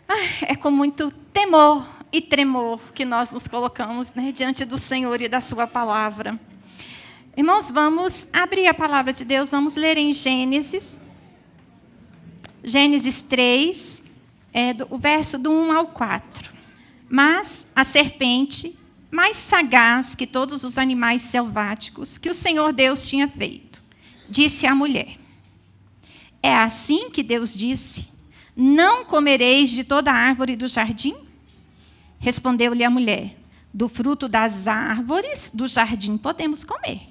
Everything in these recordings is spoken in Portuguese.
É com muito temor e tremor que nós nos colocamos, né, diante do Senhor e da sua palavra. Irmãos, vamos abrir a palavra de Deus, vamos ler em Gênesis 3, o verso do 1 ao 4. Mas a serpente, mais sagaz que todos os animais selváticos que o Senhor Deus tinha feito, disse à mulher: é assim que Deus disse: não comereis de toda árvore do jardim? Respondeu-lhe a mulher: do fruto das árvores do jardim podemos comer.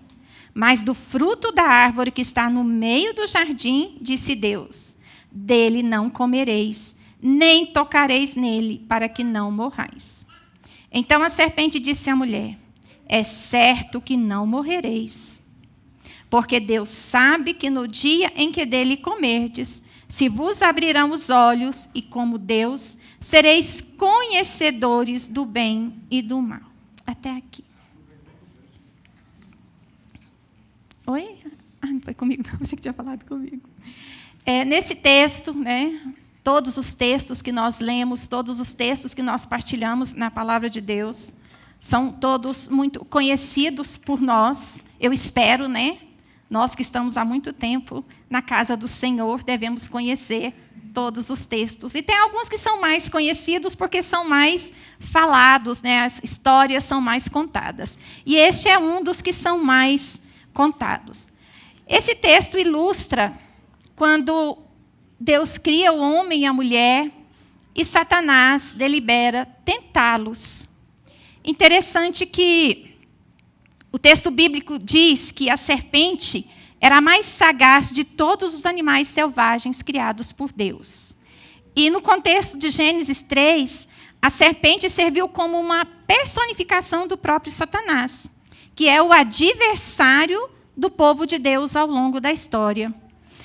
Mas do fruto da árvore que está no meio do jardim, disse Deus: dele não comereis, nem tocareis nele, para que não morrais. Então a serpente disse à mulher: é certo que não morrereis, porque Deus sabe que no dia em que dele comerdes, se vos abrirão os olhos, e como Deus, sereis conhecedores do bem e do mal. Até aqui. Oi? Ah, não foi comigo, não. Você que tinha falado comigo. Nesse texto, né, todos os textos que nós lemos, todos os textos que nós partilhamos na palavra de Deus, são todos muito conhecidos por nós, eu espero, né? Nós que estamos há muito tempo na casa do Senhor, devemos conhecer todos os textos. E tem alguns que são mais conhecidos porque são mais falados, né? As histórias são mais contadas. E este é um dos que são mais contados. Esse texto ilustra quando Deus cria o homem e a mulher e Satanás delibera tentá-los. Interessante que o texto bíblico diz que a serpente era a mais sagaz de todos os animais selvagens criados por Deus. E no contexto de Gênesis 3, a serpente serviu como uma personificação do próprio Satanás, que é o adversário do povo de Deus ao longo da história.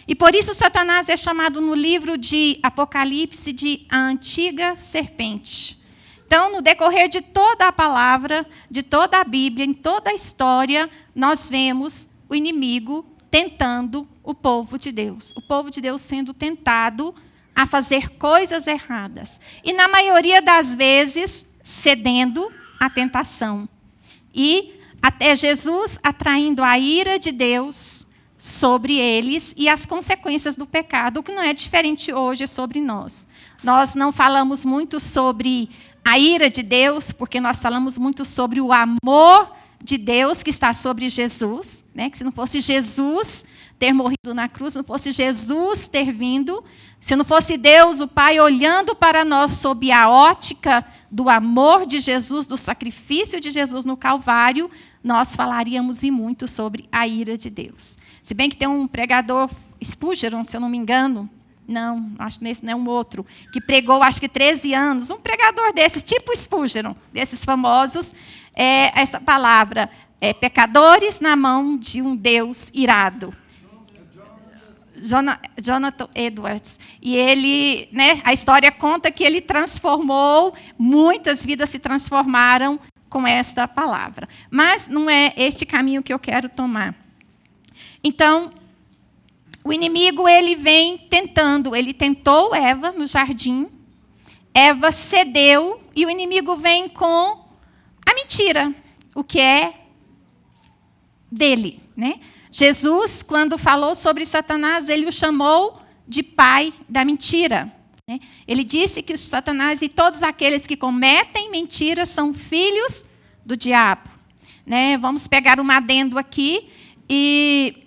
E por isso Satanás é chamado no livro de Apocalipse de a antiga serpente. Então, no decorrer de toda a palavra, de toda a Bíblia, em toda a história, nós vemos o inimigo tentando o povo de Deus. O povo de Deus sendo tentado a fazer coisas erradas. E, na maioria das vezes, cedendo à tentação. E até Jesus atraindo a ira de Deus sobre eles e as consequências do pecado, o que não é diferente hoje sobre nós. Nós não falamos muito sobre a ira de Deus, porque nós falamos muito sobre o amor de Deus que está sobre Jesus, né? Que se não fosse Jesus ter morrido na cruz, se não fosse Jesus ter vindo, se não fosse Deus, o Pai, olhando para nós sob a ótica do amor de Jesus, do sacrifício de Jesus no Calvário, nós falaríamos e muito sobre a ira de Deus. Se bem que tem um pregador, Spurgeon, se eu não me engano, não, acho que nesse não é um outro, que pregou, acho que 13 anos, um pregador desses, tipo Spurgeon, desses famosos, essa palavra, pecadores na mão de um Deus irado. Jonathan Edwards. E ele, né, a história conta que ele transformou, muitas vidas se transformaram com esta palavra. Mas não é este caminho que eu quero tomar. Então, o inimigo, ele vem tentando, ele tentou Eva no jardim, Eva cedeu, e o inimigo vem com a mentira, o que é dele, né? Jesus, quando falou sobre Satanás, ele o chamou de pai da mentira, né? Ele disse que Satanás e todos aqueles que cometem mentira são filhos do diabo, né? Vamos pegar um adendo aqui e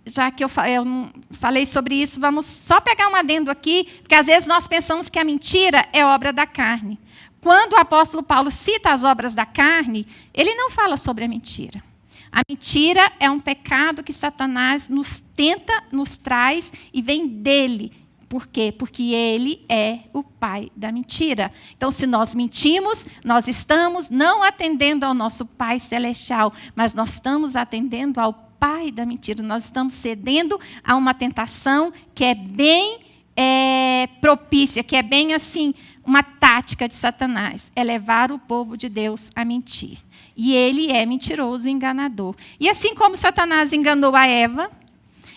já que eu não falei sobre isso, vamos só pegar um adendo aqui, porque às vezes nós pensamos que a mentira é obra da carne. Quando o apóstolo Paulo cita as obras da carne, ele não fala sobre a mentira. A mentira é um pecado que Satanás nos tenta, nos traz e vem dele. Por quê? Porque ele é o pai da mentira. Então, se nós mentimos, nós estamos não atendendo ao nosso Pai Celestial, mas nós estamos atendendo ao pai da mentira. Nós estamos cedendo a uma tentação que é bem propícia, que é bem assim, uma tática de Satanás. É levar o povo de Deus a mentir. E ele é mentiroso e enganador. E assim como Satanás enganou a Eva,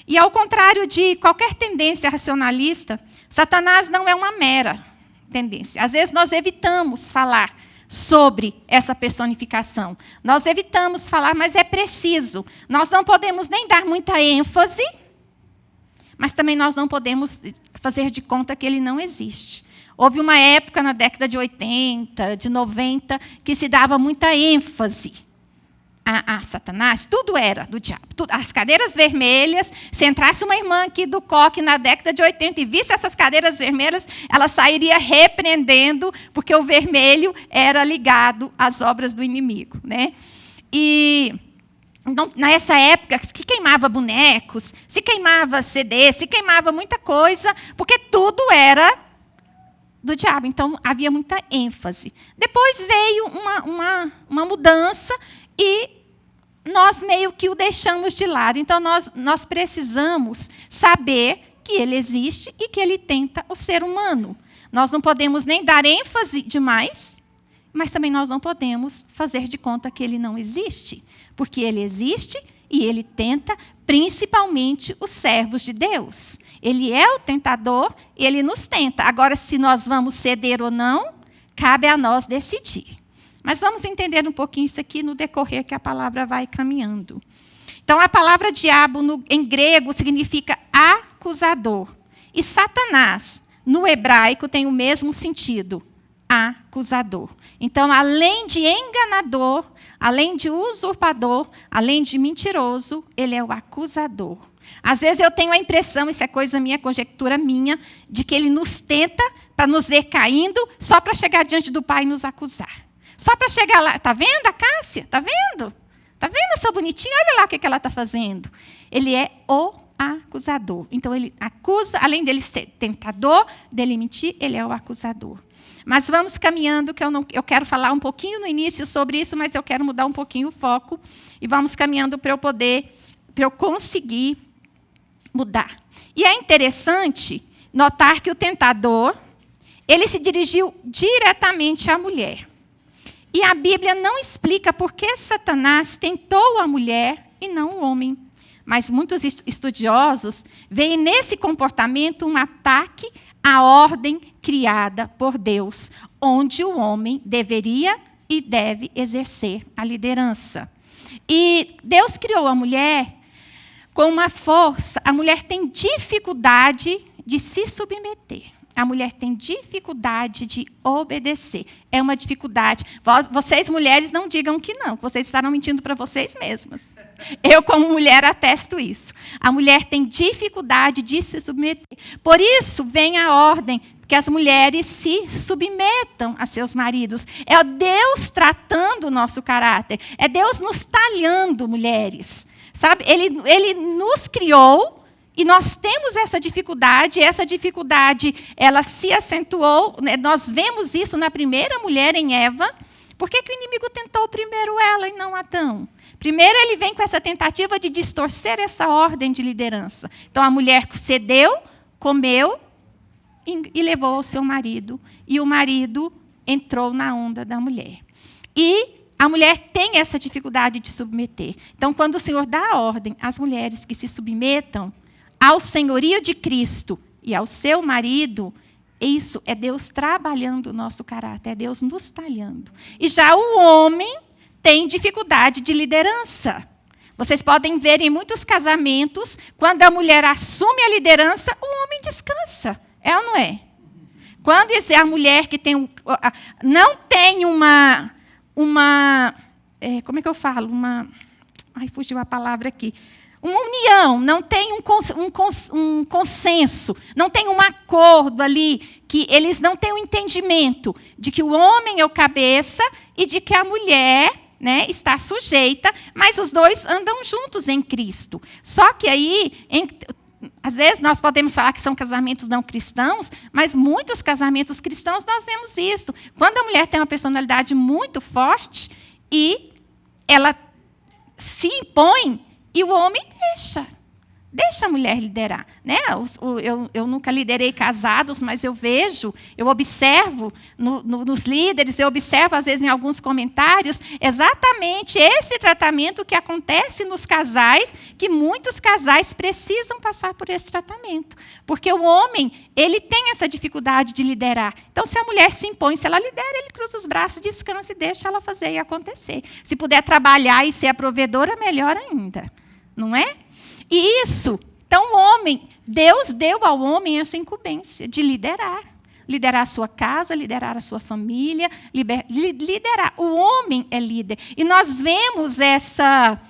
e ao contrário de qualquer tendência racionalista, Satanás não é uma mera. tendência. Às vezes nós evitamos falar sobre essa personificação. Nós evitamos falar, mas é preciso. Nós não podemos nem dar muita ênfase, mas também nós não podemos fazer de conta que ele não existe. Houve uma época na década de 80, de 90, que se dava muita ênfase a Satanás, tudo era do diabo. As cadeiras vermelhas, se entrasse uma irmã aqui do coque na década de 80 e visse essas cadeiras vermelhas, ela sairia repreendendo, porque o vermelho era ligado às obras do inimigo, né? E nessa época se queimava bonecos, se queimava CD, se queimava muita coisa, porque tudo era do diabo. Então, havia muita ênfase. Depois veio uma mudança e nós meio que o deixamos de lado. Então, nós precisamos saber que ele existe e que ele tenta o ser humano. Nós não podemos nem dar ênfase demais, mas também nós não podemos fazer de conta que ele não existe, porque ele existe e ele tenta principalmente os servos de Deus. Ele é o tentador e ele nos tenta. Agora, se nós vamos ceder ou não, cabe a nós decidir. Mas vamos entender um pouquinho isso aqui no decorrer que a palavra vai caminhando. Então, a palavra diabo em grego significa acusador. E Satanás, no hebraico, tem o mesmo sentido, acusador. Então, além de enganador, além de usurpador, além de mentiroso, ele é o acusador. Às vezes eu tenho a impressão, isso é coisa minha, conjectura minha, de que ele nos tenta para nos ver caindo, só para chegar diante do Pai e nos acusar. Só para chegar lá. Está vendo a Cássia? Está vendo? Está vendo a sua bonitinha? Olha lá o que ela está fazendo. Ele é o acusador. Então, ele acusa, além dele ser tentador, dele mentir, ele é o acusador. Mas vamos caminhando, que eu quero falar um pouquinho no início sobre isso, mas eu quero mudar um pouquinho o foco. E vamos caminhando para eu conseguir mudar. E é interessante notar que o tentador, ele se dirigiu diretamente à mulher. E a Bíblia não explica por que Satanás tentou a mulher e não o homem. Mas muitos estudiosos veem nesse comportamento um ataque à ordem criada por Deus, onde o homem deveria e deve exercer a liderança. E Deus criou a mulher com uma força. A mulher tem dificuldade de se submeter. A mulher tem dificuldade de obedecer. É uma dificuldade. Vocês, mulheres, não digam que não. Vocês estarão mentindo para vocês mesmas. Eu, como mulher, atesto isso. A mulher tem dificuldade de se submeter. Por isso, vem a ordem que as mulheres se submetam a seus maridos. É Deus tratando o nosso caráter. É Deus nos talhando, mulheres. Sabe? Ele nos criou. E nós temos essa dificuldade ela se acentuou, né? Nós vemos isso na primeira mulher, em Eva. Por que o inimigo tentou primeiro ela e não Adão? Primeiro ele vem com essa tentativa de distorcer essa ordem de liderança. Então a mulher cedeu, comeu e levou ao seu marido. E o marido entrou na onda da mulher. E a mulher tem essa dificuldade de submeter. Então, quando o Senhor dá a ordem às mulheres que se submetam ao senhorio de Cristo e ao seu marido, isso é Deus trabalhando o nosso caráter, é Deus nos talhando. E já o homem tem dificuldade de liderança. Vocês podem ver em muitos casamentos, quando a mulher assume a liderança, o homem descansa. É ou não é? Quando é a mulher que não tem uma como é que eu falo? Fugiu a palavra aqui. Uma união, não tem um consenso, não tem um acordo ali, que eles não têm um entendimento de que o homem é o cabeça e de que a mulher, né, está sujeita, mas os dois andam juntos em Cristo. Só que aí, às vezes nós podemos falar que são casamentos não cristãos, mas muitos casamentos cristãos nós vemos isso. Quando a mulher tem uma personalidade muito forte e ela se impõe, e o homem Deixa a mulher liderar. Né? Eu nunca liderei casados, mas eu vejo, eu observo nos líderes, eu observo, às vezes, em alguns comentários, exatamente esse tratamento que acontece nos casais, que muitos casais precisam passar por esse tratamento. Porque o homem, ele tem essa dificuldade de liderar. Então, se a mulher se impõe, se ela lidera, ele cruza os braços, descansa e deixa ela fazer e acontecer. Se puder trabalhar e ser a provedora, melhor ainda. Não é? E isso, então o homem, Deus deu ao homem essa incumbência de liderar. Liderar a sua casa, liderar a sua família, liderar. O homem é líder. E nós vemos essa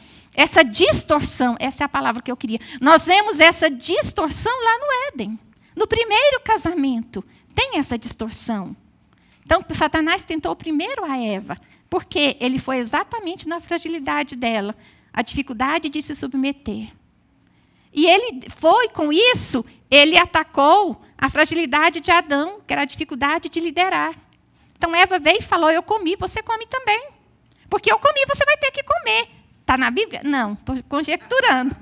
distorção, essa é a palavra que eu queria. Nós vemos essa distorção lá no Éden. No primeiro casamento, tem essa distorção. Então, Satanás tentou primeiro a Eva, porque ele foi exatamente na fragilidade dela, a dificuldade de se submeter. E ele foi, com isso, ele atacou a fragilidade de Adão, que era a dificuldade de liderar. Então, Eva veio e falou, eu comi, você come também. Porque eu comi, você vai ter que comer. Está na Bíblia? Não, estou conjecturando.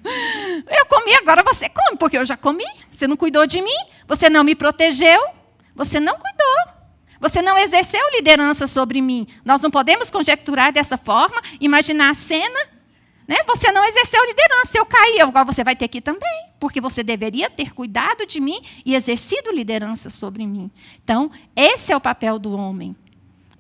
Eu comi, agora você come, porque eu já comi. Você não cuidou de mim, você não me protegeu, você não cuidou. Você não exerceu liderança sobre mim. Nós não podemos conjecturar dessa forma, imaginar a cena. Né? Você não exerceu liderança, eu caí, agora você vai ter que ir também, porque você deveria ter cuidado de mim e exercido liderança sobre mim. Então, esse é o papel do homem.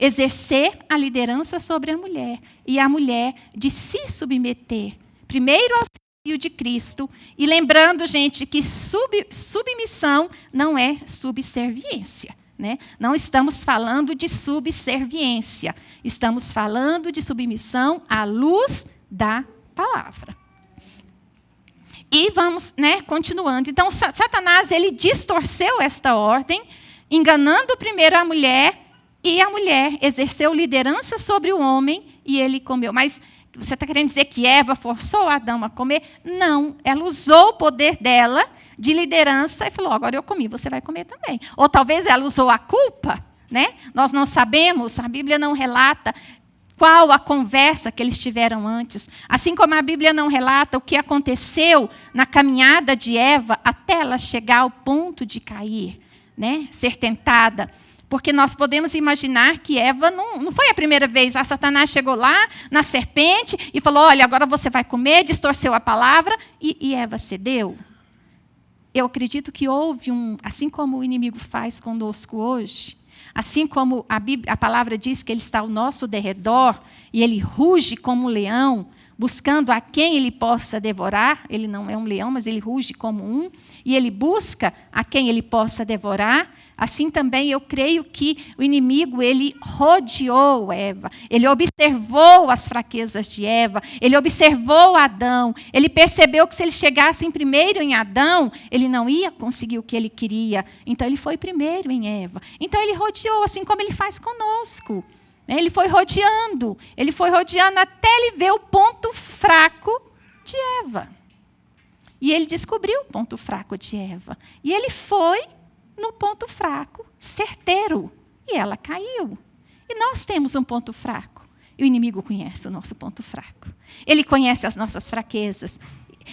Exercer a liderança sobre a mulher. E a mulher de se submeter, primeiro ao senhorio de Cristo, e lembrando, gente, que submissão não é subserviência. Né? Não estamos falando de subserviência, estamos falando de submissão à luz da palavra. E vamos, né, continuando. Então, Satanás, ele distorceu esta ordem, enganando primeiro a mulher, e a mulher exerceu liderança sobre o homem, e ele comeu. Mas você está querendo dizer que Eva forçou Adão a comer? Não, ela usou o poder dela de liderança e falou, agora eu comi, você vai comer também. Ou talvez ela usou a culpa, né? Nós não sabemos, a Bíblia não relata qual a conversa que eles tiveram antes. Assim como a Bíblia não relata o que aconteceu na caminhada de Eva até ela chegar ao ponto de cair, né? Ser tentada. Porque nós podemos imaginar que Eva não foi a primeira vez. A Satanás chegou lá na serpente e falou, olha, agora você vai comer, distorceu a palavra, e Eva cedeu. Eu acredito que houve assim como o inimigo faz conosco hoje, assim como a palavra diz que ele está ao nosso derredor, e ele ruge como um leão, buscando a quem ele possa devorar. Ele não é um leão, mas ele ruge como um, e ele busca a quem ele possa devorar. Assim também eu creio que o inimigo, ele rodeou Eva, ele observou as fraquezas de Eva, ele observou Adão, ele percebeu que se ele chegasse primeiro em Adão, ele não ia conseguir o que ele queria, então ele foi primeiro em Eva. Então ele rodeou, assim como ele faz conosco. Ele foi rodeando até ele ver o ponto fraco de Eva. E ele descobriu o ponto fraco de Eva. E ele foi no ponto fraco, certeiro. E ela caiu. E nós temos um ponto fraco. E o inimigo conhece o nosso ponto fraco. Ele conhece as nossas fraquezas.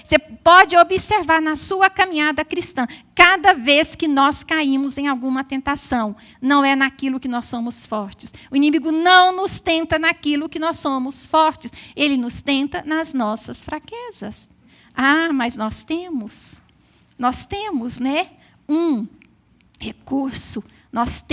Você pode observar na sua caminhada cristã, cada vez que nós caímos em alguma tentação, não é naquilo que nós somos fortes. O inimigo não nos tenta naquilo que nós somos fortes. Ele nos tenta nas nossas fraquezas. Ah, mas nós temos, né, um recurso. Nós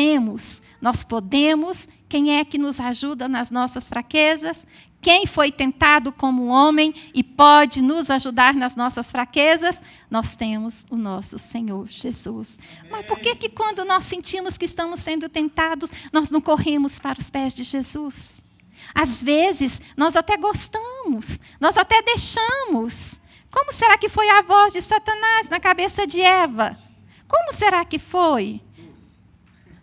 podemos. Quem é que nos ajuda nas nossas fraquezas? Quem foi tentado como homem e pode nos ajudar nas nossas fraquezas? Nós temos o nosso Senhor Jesus. Amém. Mas por que quando nós sentimos que estamos sendo tentados, nós não corremos para os pés de Jesus? Às vezes, nós até gostamos, nós até deixamos. Como será que foi a voz de Satanás na cabeça de Eva? Como será que foi?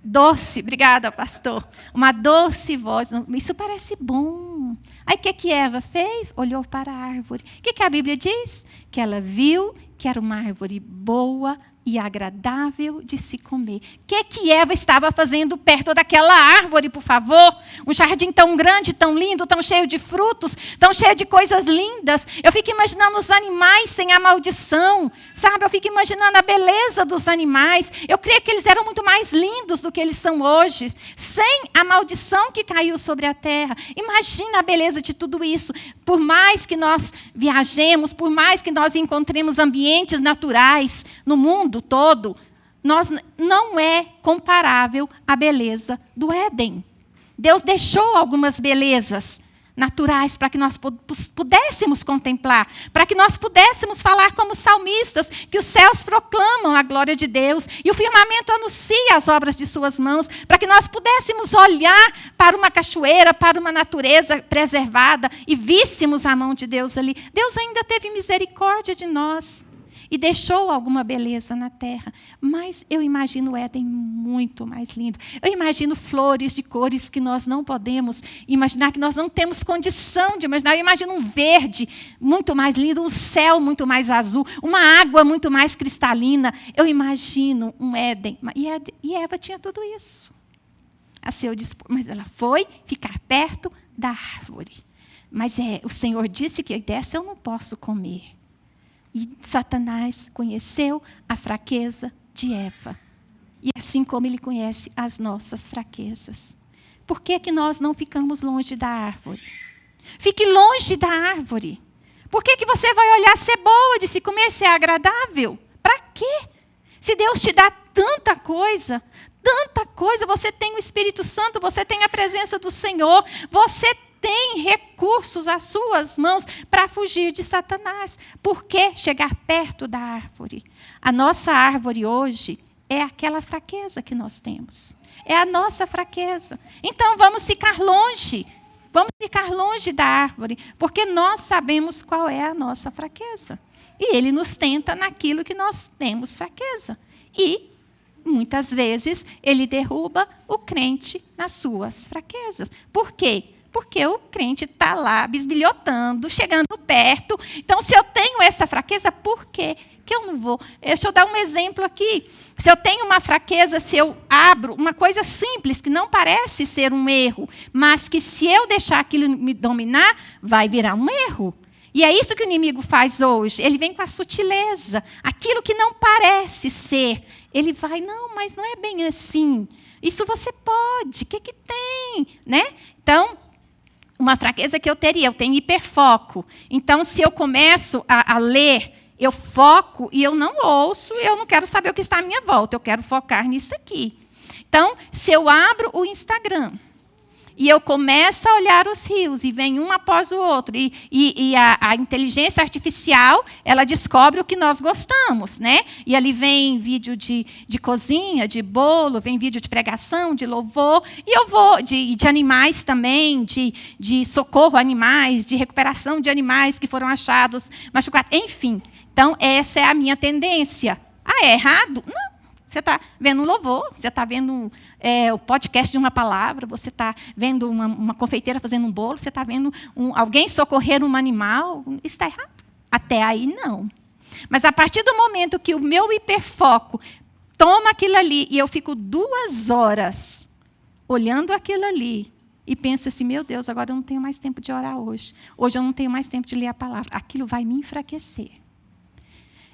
Doce, obrigada, pastor. Uma doce voz. Isso parece bom. Aí o que Eva fez? Olhou para a árvore. O que a Bíblia diz? Que ela viu que era uma árvore boa e agradável de se comer. O que Eva estava fazendo perto daquela árvore, por favor? Um jardim tão grande, tão lindo, tão cheio de frutos, tão cheio de coisas lindas. Eu fico imaginando os animais sem a maldição, sabe? Eu fico imaginando a beleza dos animais. Eu creio que eles eram muito mais lindos do que eles são hoje, sem a maldição que caiu sobre a terra. Imagina a beleza de tudo isso. Por mais que nós viajemos, por mais que nós encontremos ambientes naturais no mundo todo, não é comparável à beleza do Éden. Deus deixou algumas belezas naturais para que nós pudéssemos contemplar, para que nós pudéssemos falar como salmistas, que os céus proclamam a glória de Deus e o firmamento anuncia as obras de suas mãos, para que nós pudéssemos olhar para uma cachoeira, para uma natureza preservada e víssemos a mão de Deus ali. Deus ainda teve misericórdia de nós e deixou alguma beleza na terra. Mas eu imagino o Éden muito mais lindo. Eu imagino flores de cores que nós não podemos imaginar, que nós não temos condição de imaginar. Eu imagino um verde muito mais lindo, um céu muito mais azul, uma água muito mais cristalina. Eu imagino um Éden. E Eva tinha tudo isso a seu dispor. Mas ela foi ficar perto da árvore. Mas o Senhor disse que dessa eu não posso comer. E Satanás conheceu a fraqueza de Eva. E assim como ele conhece as nossas fraquezas. Por que nós não ficamos longe da árvore? Fique longe da árvore. Por que você vai olhar ser boa de se comer, ser agradável? Para quê? Se Deus te dá tanta coisa, você tem o Espírito Santo, você tem a presença do Senhor, você tem recursos às suas mãos para fugir de Satanás. Por que chegar perto da árvore? A nossa árvore hoje é aquela fraqueza que nós temos. É a nossa fraqueza. Então vamos ficar longe. Vamos ficar longe da árvore, porque nós sabemos qual é a nossa fraqueza. E ele nos tenta naquilo que nós temos fraqueza. E muitas vezes ele derruba o crente nas suas fraquezas. Por quê? Porque o crente está lá bisbilhotando, chegando perto. Então, se eu tenho essa fraqueza, por quê que eu não vou? Deixa eu dar um exemplo aqui. Se eu tenho uma fraqueza, se eu abro uma coisa simples, que não parece ser um erro, mas que se eu deixar aquilo me dominar, vai virar um erro. E é isso que o inimigo faz hoje. Ele vem com a sutileza. Aquilo que não parece ser, ele vai, não, mas não é bem assim. Isso você pode, o que tem? Né? Então, uma fraqueza que eu tenho hiperfoco. Então, se eu começo a ler, eu foco e eu não ouço, eu não quero saber o que está à minha volta, eu quero focar nisso aqui. Então, se eu abro o Instagram e eu começo a olhar os rios, e vem um após o outro, e a inteligência artificial, ela descobre o que nós gostamos, né? E ali vem vídeo de cozinha, de bolo, vem vídeo de pregação, de louvor, e eu vou, de animais também, de socorro a animais, de recuperação de animais que foram achados machucados, enfim. Então, essa é a minha tendência. Ah, é errado? Não. Você está vendo um louvor, você está vendo o podcast de uma palavra, você está vendo uma confeiteira fazendo um bolo, você está vendo alguém socorrer um animal. Isso está errado? Até aí, não. Mas a partir do momento que o meu hiperfoco toma aquilo ali e eu fico 2 horas olhando aquilo ali e penso assim, meu Deus, agora eu não tenho mais tempo de orar hoje. Hoje eu não tenho mais tempo de ler a palavra. Aquilo vai me enfraquecer.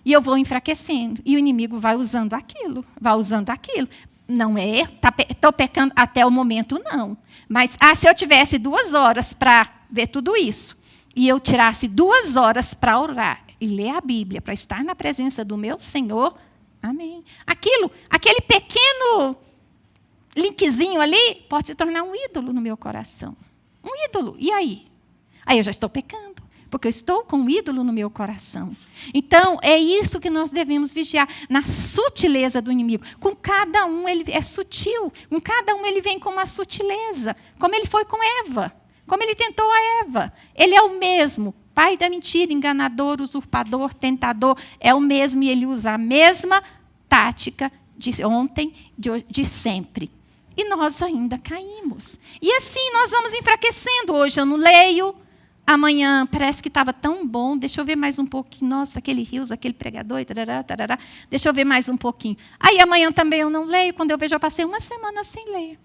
E eu vou enfraquecendo. E o inimigo vai usando aquilo, Não é, estou pecando até o momento, não. Mas se eu tivesse 2 horas para ver tudo isso, e eu tirasse 2 horas para orar e ler a Bíblia, para estar na presença do meu Senhor, amém. Aquele pequeno linkzinho ali pode se tornar um ídolo no meu coração. Um ídolo. E aí? Aí eu já estou pecando. Porque eu estou com um ídolo no meu coração. Então, é isso que nós devemos vigiar, na sutileza do inimigo. Com cada um, ele é sutil. Com cada um, ele vem com uma sutileza. Como ele foi com Eva. Como ele tentou a Eva. Ele é o mesmo. Pai da mentira, enganador, usurpador, tentador. É o mesmo e ele usa a mesma tática de ontem, de sempre. E nós ainda caímos. E assim nós vamos enfraquecendo. Hoje eu não leio. Amanhã parece que estava tão bom, deixa eu ver mais um pouquinho. Nossa, aquele rios, aquele pregador, e tarará, tarará, deixa eu ver mais um pouquinho. Aí amanhã também eu não leio, quando eu vejo eu passei uma semana sem ler.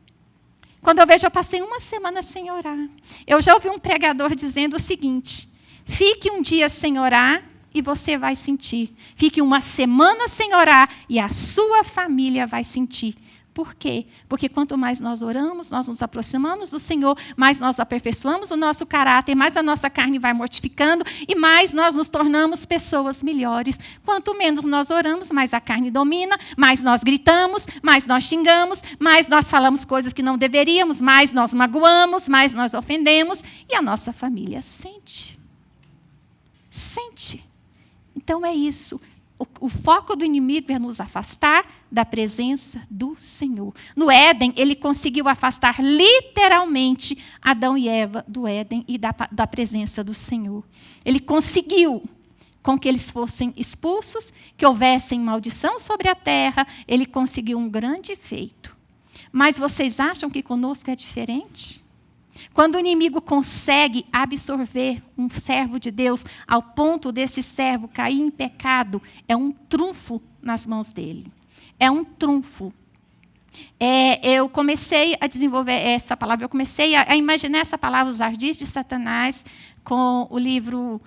Quando eu vejo eu passei uma semana sem orar. Eu já ouvi um pregador dizendo o seguinte: fique um dia sem orar e você vai sentir. Fique uma semana sem orar e a sua família vai sentir. Por quê? Porque quanto mais nós oramos, nós nos aproximamos do Senhor, mais nós aperfeiçoamos o nosso caráter, mais a nossa carne vai mortificando e mais nós nos tornamos pessoas melhores. Quanto menos nós oramos, mais a carne domina, mais nós gritamos, mais nós xingamos, mais nós falamos coisas que não deveríamos, mais nós magoamos, mais nós ofendemos e a nossa família sente. Sente. Então é isso. O foco do inimigo é nos afastar da presença do Senhor. No Éden, ele conseguiu afastar literalmente Adão e Eva do Éden e da presença do Senhor. Ele conseguiu com que eles fossem expulsos, que houvesse maldição sobre a terra. Ele conseguiu um grande feito. Mas vocês acham que conosco é diferente? Quando o inimigo consegue absorver um servo de Deus ao ponto desse servo cair em pecado, é um trunfo nas mãos dele. É um trunfo. Eu comecei a desenvolver essa palavra, eu comecei a imaginar essa palavra, os ardis de Satanás, com o livro,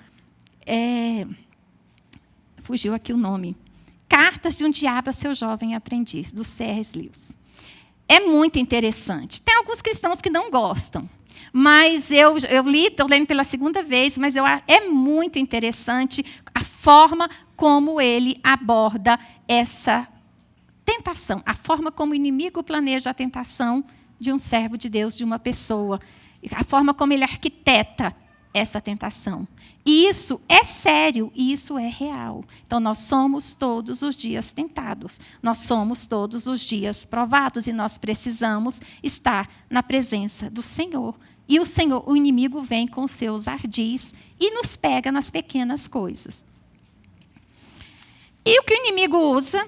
fugiu aqui o nome, Cartas de um Diabo a Seu Jovem Aprendiz, do C.S. Lewis. É muito interessante. Tem alguns cristãos que não gostam. Mas eu li, estou lendo pela segunda vez, mas é muito interessante a forma como ele aborda essa tentação, a forma como o inimigo planeja a tentação de um servo de Deus, de uma pessoa, a forma como ele arquiteta essa tentação. E isso é sério, e isso é real. Então, nós somos todos os dias tentados, nós somos todos os dias provados, e nós precisamos estar na presença do Senhor. E o inimigo vem com seus ardis e nos pega nas pequenas coisas. E o que o inimigo usa,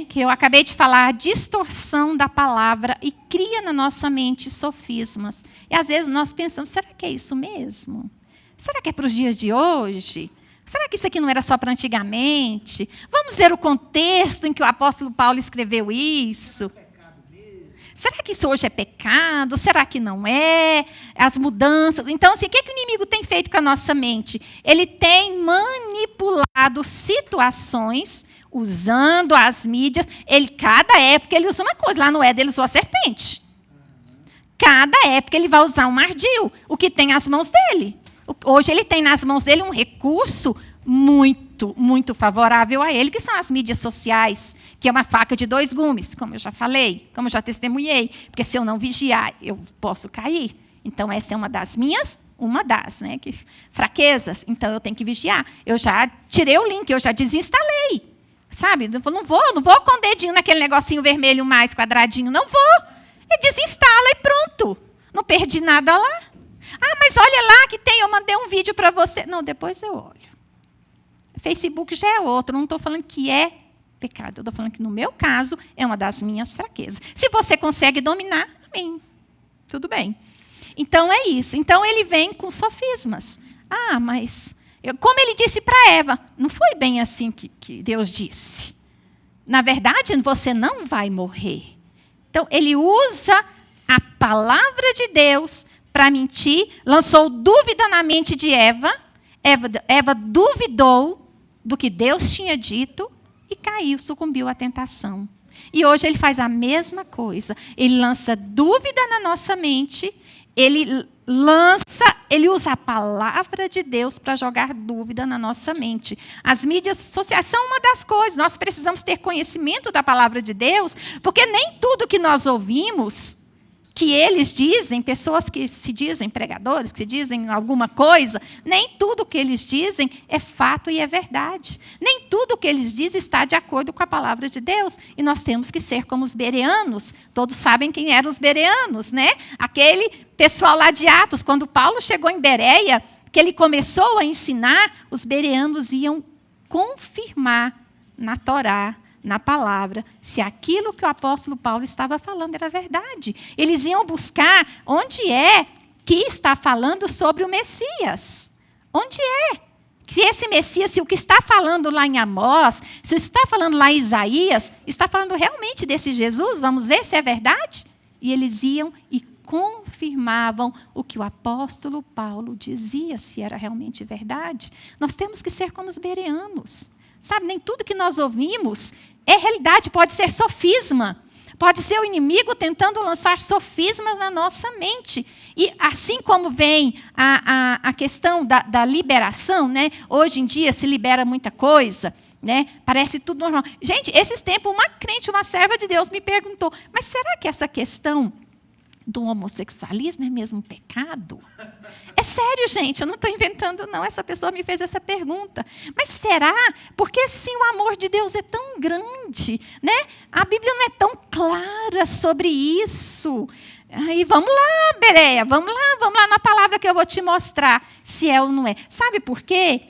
que eu acabei de falar, a distorção da palavra e cria na nossa mente sofismas. E às vezes nós pensamos, será que é isso mesmo? Será que é para os dias de hoje? Será que isso aqui não era só para antigamente? Vamos ver o contexto em que o apóstolo Paulo escreveu isso. Será que isso hoje é pecado? Será que não é? As mudanças. Então, assim, o que o inimigo tem feito com a nossa mente? Ele tem manipulado situações, usando as mídias. Cada época ele usa uma coisa. Lá no Éden ele usou a serpente. Cada época ele vai usar um ardil, o que tem nas mãos dele. Hoje ele tem nas mãos dele um recurso muito, muito favorável a ele, que são as mídias sociais, que é uma faca de dois gumes, como eu já falei, como eu já testemunhei, porque se eu não vigiar, eu posso cair. Então, essa é uma das fraquezas. Então, eu tenho que vigiar. Eu já tirei o link, eu já desinstalei. Sabe? Eu não vou com o dedinho naquele negocinho vermelho mais quadradinho, não vou. Desinstala e pronto. Não perdi nada lá. Ah, mas olha lá que tem, eu mandei um vídeo para você. Não, depois eu olho. Facebook já é outro, não estou falando que é pecado. Eu estou falando que, no meu caso, é uma das minhas fraquezas. Se você consegue dominar, amém. Tudo bem. Então, é isso. Então, ele vem com sofismas. Ah, mas, como ele disse para Eva, não foi bem assim que Deus disse. Na verdade, você não vai morrer. Então, ele usa a palavra de Deus para mentir, lançou dúvida na mente de Eva. Eva duvidou do que Deus tinha dito e caiu, sucumbiu à tentação. E hoje ele faz a mesma coisa. Ele lança dúvida na nossa mente, ele usa a palavra de Deus para jogar dúvida na nossa mente. As mídias sociais são uma das coisas. Nós precisamos ter conhecimento da palavra de Deus, porque nem tudo que nós ouvimos, que eles dizem, pessoas que se dizem pregadores, que se dizem alguma coisa, nem tudo que eles dizem é fato e é verdade. Nem tudo que eles dizem está de acordo com a palavra de Deus. E nós temos que ser como os bereanos. Todos sabem quem eram os bereanos, né? Aquele pessoal lá de Atos, quando Paulo chegou em Bereia, que ele começou a ensinar, os bereanos iam confirmar na Torá, na palavra, se aquilo que o apóstolo Paulo estava falando era verdade. Eles iam buscar onde é que está falando sobre o Messias. Onde é? Se esse Messias, se o que está falando lá em Amós, se está falando lá em Isaías, está falando realmente desse Jesus, vamos ver se é verdade? E eles iam e confirmavam o que o apóstolo Paulo dizia, se era realmente verdade. Nós temos que ser como os bereanos. Sabe, nem tudo que nós ouvimos é realidade, pode ser sofisma. Pode ser o inimigo tentando lançar sofismas na nossa mente. E assim como vem a questão da liberação, né? Hoje em dia se libera muita coisa, né? Parece tudo normal. Gente, esses tempos, uma crente, uma serva de Deus me perguntou, mas será que essa questão do homossexualismo é mesmo um pecado? É sério, gente, eu não estou inventando, não. Essa pessoa me fez essa pergunta. Mas será? Porque, sim, o amor de Deus é tão grande, né? A Bíblia não é tão clara sobre isso. Aí, vamos lá, Bereia, vamos lá na palavra que eu vou te mostrar se é ou não é. Sabe por quê?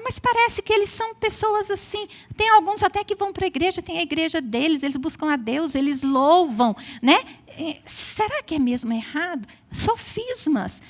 Mas parece que eles são pessoas assim. Tem alguns até que vão para a igreja, tem a igreja deles, eles buscam a Deus, eles louvam, né? Será que é mesmo errado? Sofismas,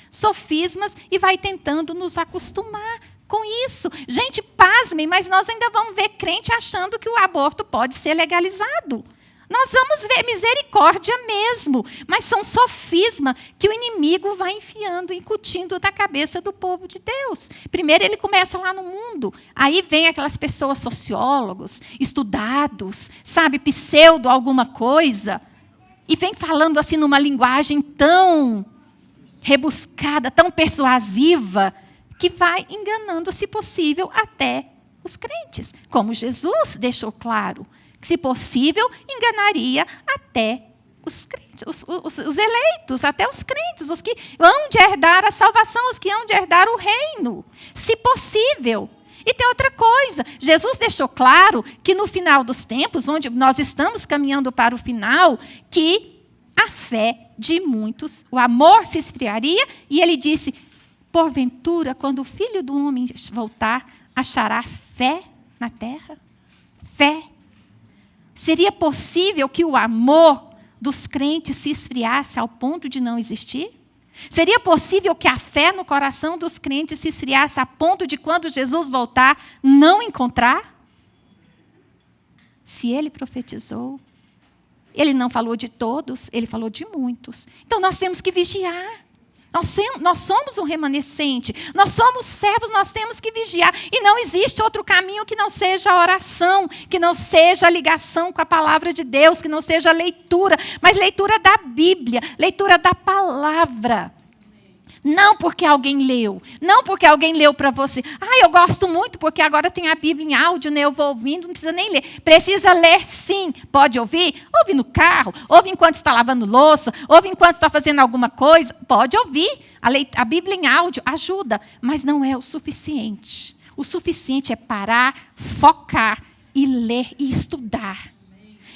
e vai tentando nos acostumar com isso. Gente, pasmem, mas nós ainda vamos ver crente achando que o aborto pode ser legalizado. Nós vamos ver misericórdia mesmo, mas são sofismas que o inimigo vai enfiando, incutindo na cabeça do povo de Deus. Primeiro ele começa lá no mundo, aí vem aquelas pessoas sociólogos, estudados, sabe, pseudo alguma coisa, e vem falando assim numa linguagem tão rebuscada, tão persuasiva, que vai enganando, se possível, até os crentes, como Jesus deixou claro. Que, se possível, enganaria até os crentes, os eleitos, até os crentes, os que hão de herdar a salvação, os que hão de herdar o reino, se possível. E tem outra coisa, Jesus deixou claro que no final dos tempos, onde nós estamos caminhando para o final, que a fé de muitos, o amor se esfriaria, e ele disse, porventura, quando o Filho do Homem voltar, achará fé na terra? Fé. Seria possível que o amor dos crentes se esfriasse ao ponto de não existir? Seria possível que a fé no coração dos crentes se esfriasse a ponto de, quando Jesus voltar, não encontrar? Se ele profetizou, ele não falou de todos, ele falou de muitos. Então, nós temos que vigiar. Nós somos um remanescente, nós somos servos, nós temos que vigiar. E não existe outro caminho que não seja a oração, que não seja a ligação com a palavra de Deus, que não seja a leitura, mas leitura da Bíblia, leitura da palavra. Não porque alguém leu, não porque alguém leu para você. Eu gosto muito porque agora tem a Bíblia em áudio, né? Eu vou ouvindo, não precisa nem ler. Precisa ler, sim. Pode ouvir? Ouve no carro, ouve enquanto está lavando louça, ouve enquanto está fazendo alguma coisa. Pode ouvir. A Bíblia em áudio ajuda, mas não é o suficiente. O suficiente é parar, focar e ler e estudar.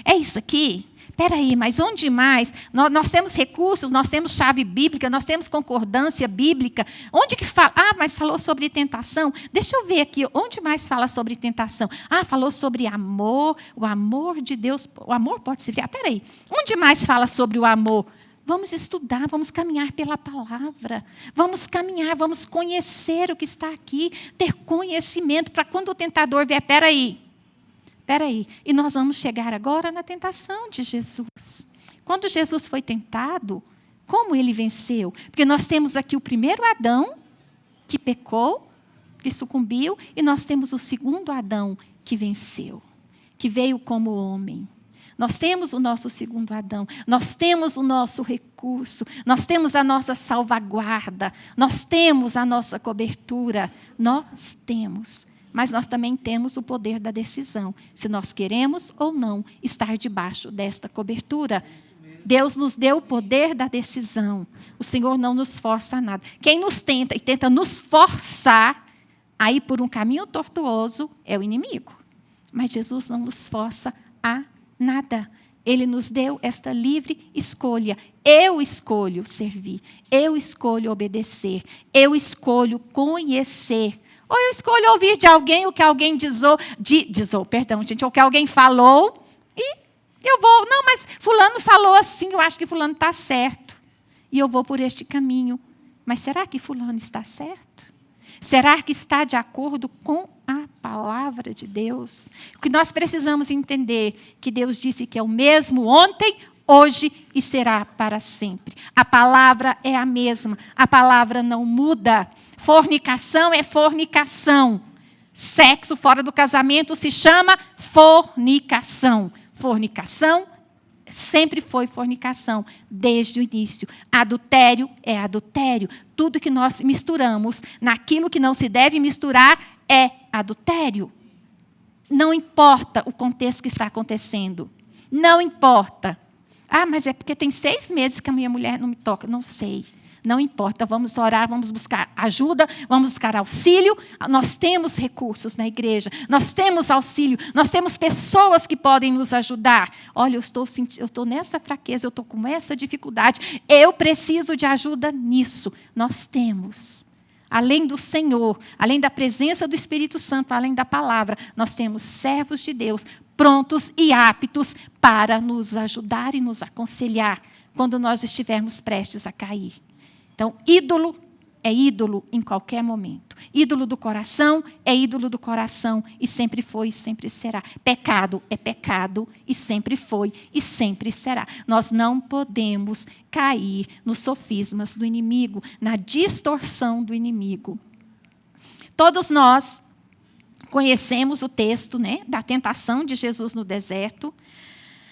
É isso aqui? Espera aí, mas onde mais? Nós temos recursos, nós temos chave bíblica, nós temos concordância bíblica. Onde que fala? Mas falou sobre tentação. Deixa eu ver aqui, onde mais fala sobre tentação? Falou sobre amor, o amor de Deus. O amor pode se friar. Espera aí, onde mais fala sobre o amor? Vamos estudar, vamos caminhar pela palavra. Vamos caminhar, vamos conhecer o que está aqui, ter conhecimento, para quando o tentador vier, espera aí, e nós vamos chegar agora na tentação de Jesus. Quando Jesus foi tentado, como ele venceu? Porque nós temos aqui o primeiro Adão, que pecou, que sucumbiu, e nós temos o segundo Adão, que venceu, que veio como homem. Nós temos o nosso segundo Adão, nós temos o nosso recurso, nós temos a nossa salvaguarda, nós temos a nossa cobertura, nós temos. Mas nós também temos o poder da decisão, se nós queremos ou não estar debaixo desta cobertura. Deus nos deu o poder da decisão. O Senhor não nos força a nada. Quem nos tenta e tenta nos forçar a ir por um caminho tortuoso é o inimigo. Mas Jesus não nos força a nada. Ele nos deu esta livre escolha. Eu escolho servir, eu escolho obedecer, eu escolho conhecer. Ou eu escolho ouvir de alguém o que alguém o que alguém falou, e eu vou, mas fulano falou assim, eu acho que fulano está certo. E eu vou por este caminho. Mas será que fulano está certo? Será que está de acordo com a palavra de Deus? O que nós precisamos entender que Deus disse que é o mesmo ontem, hoje e será para sempre. A palavra é a mesma, a palavra não muda. Fornicação é fornicação. Sexo fora do casamento se chama fornicação. Fornicação sempre foi fornicação, desde o início. Adultério é adultério. Tudo que nós misturamos naquilo que não se deve misturar é adultério. Não importa o contexto que está acontecendo. Não importa. Ah, mas é porque tem 6 meses que a minha mulher não me toca. Não sei. Não importa, vamos orar, vamos buscar ajuda, vamos buscar auxílio. Nós temos recursos na igreja, nós temos auxílio, nós temos pessoas que podem nos ajudar. Olha, eu estou nessa fraqueza, eu estou com essa dificuldade, eu preciso de ajuda nisso. Nós temos. Além do Senhor, além da presença do Espírito Santo, além da palavra, nós temos servos de Deus prontos e aptos para nos ajudar e nos aconselhar quando nós estivermos prestes a cair. Então, ídolo é ídolo em qualquer momento. Ídolo do coração é ídolo do coração e sempre foi e sempre será. Pecado é pecado e sempre foi e sempre será. Nós não podemos cair nos sofismas do inimigo, na distorção do inimigo. Todos nós conhecemos o texto, né, da tentação de Jesus no deserto,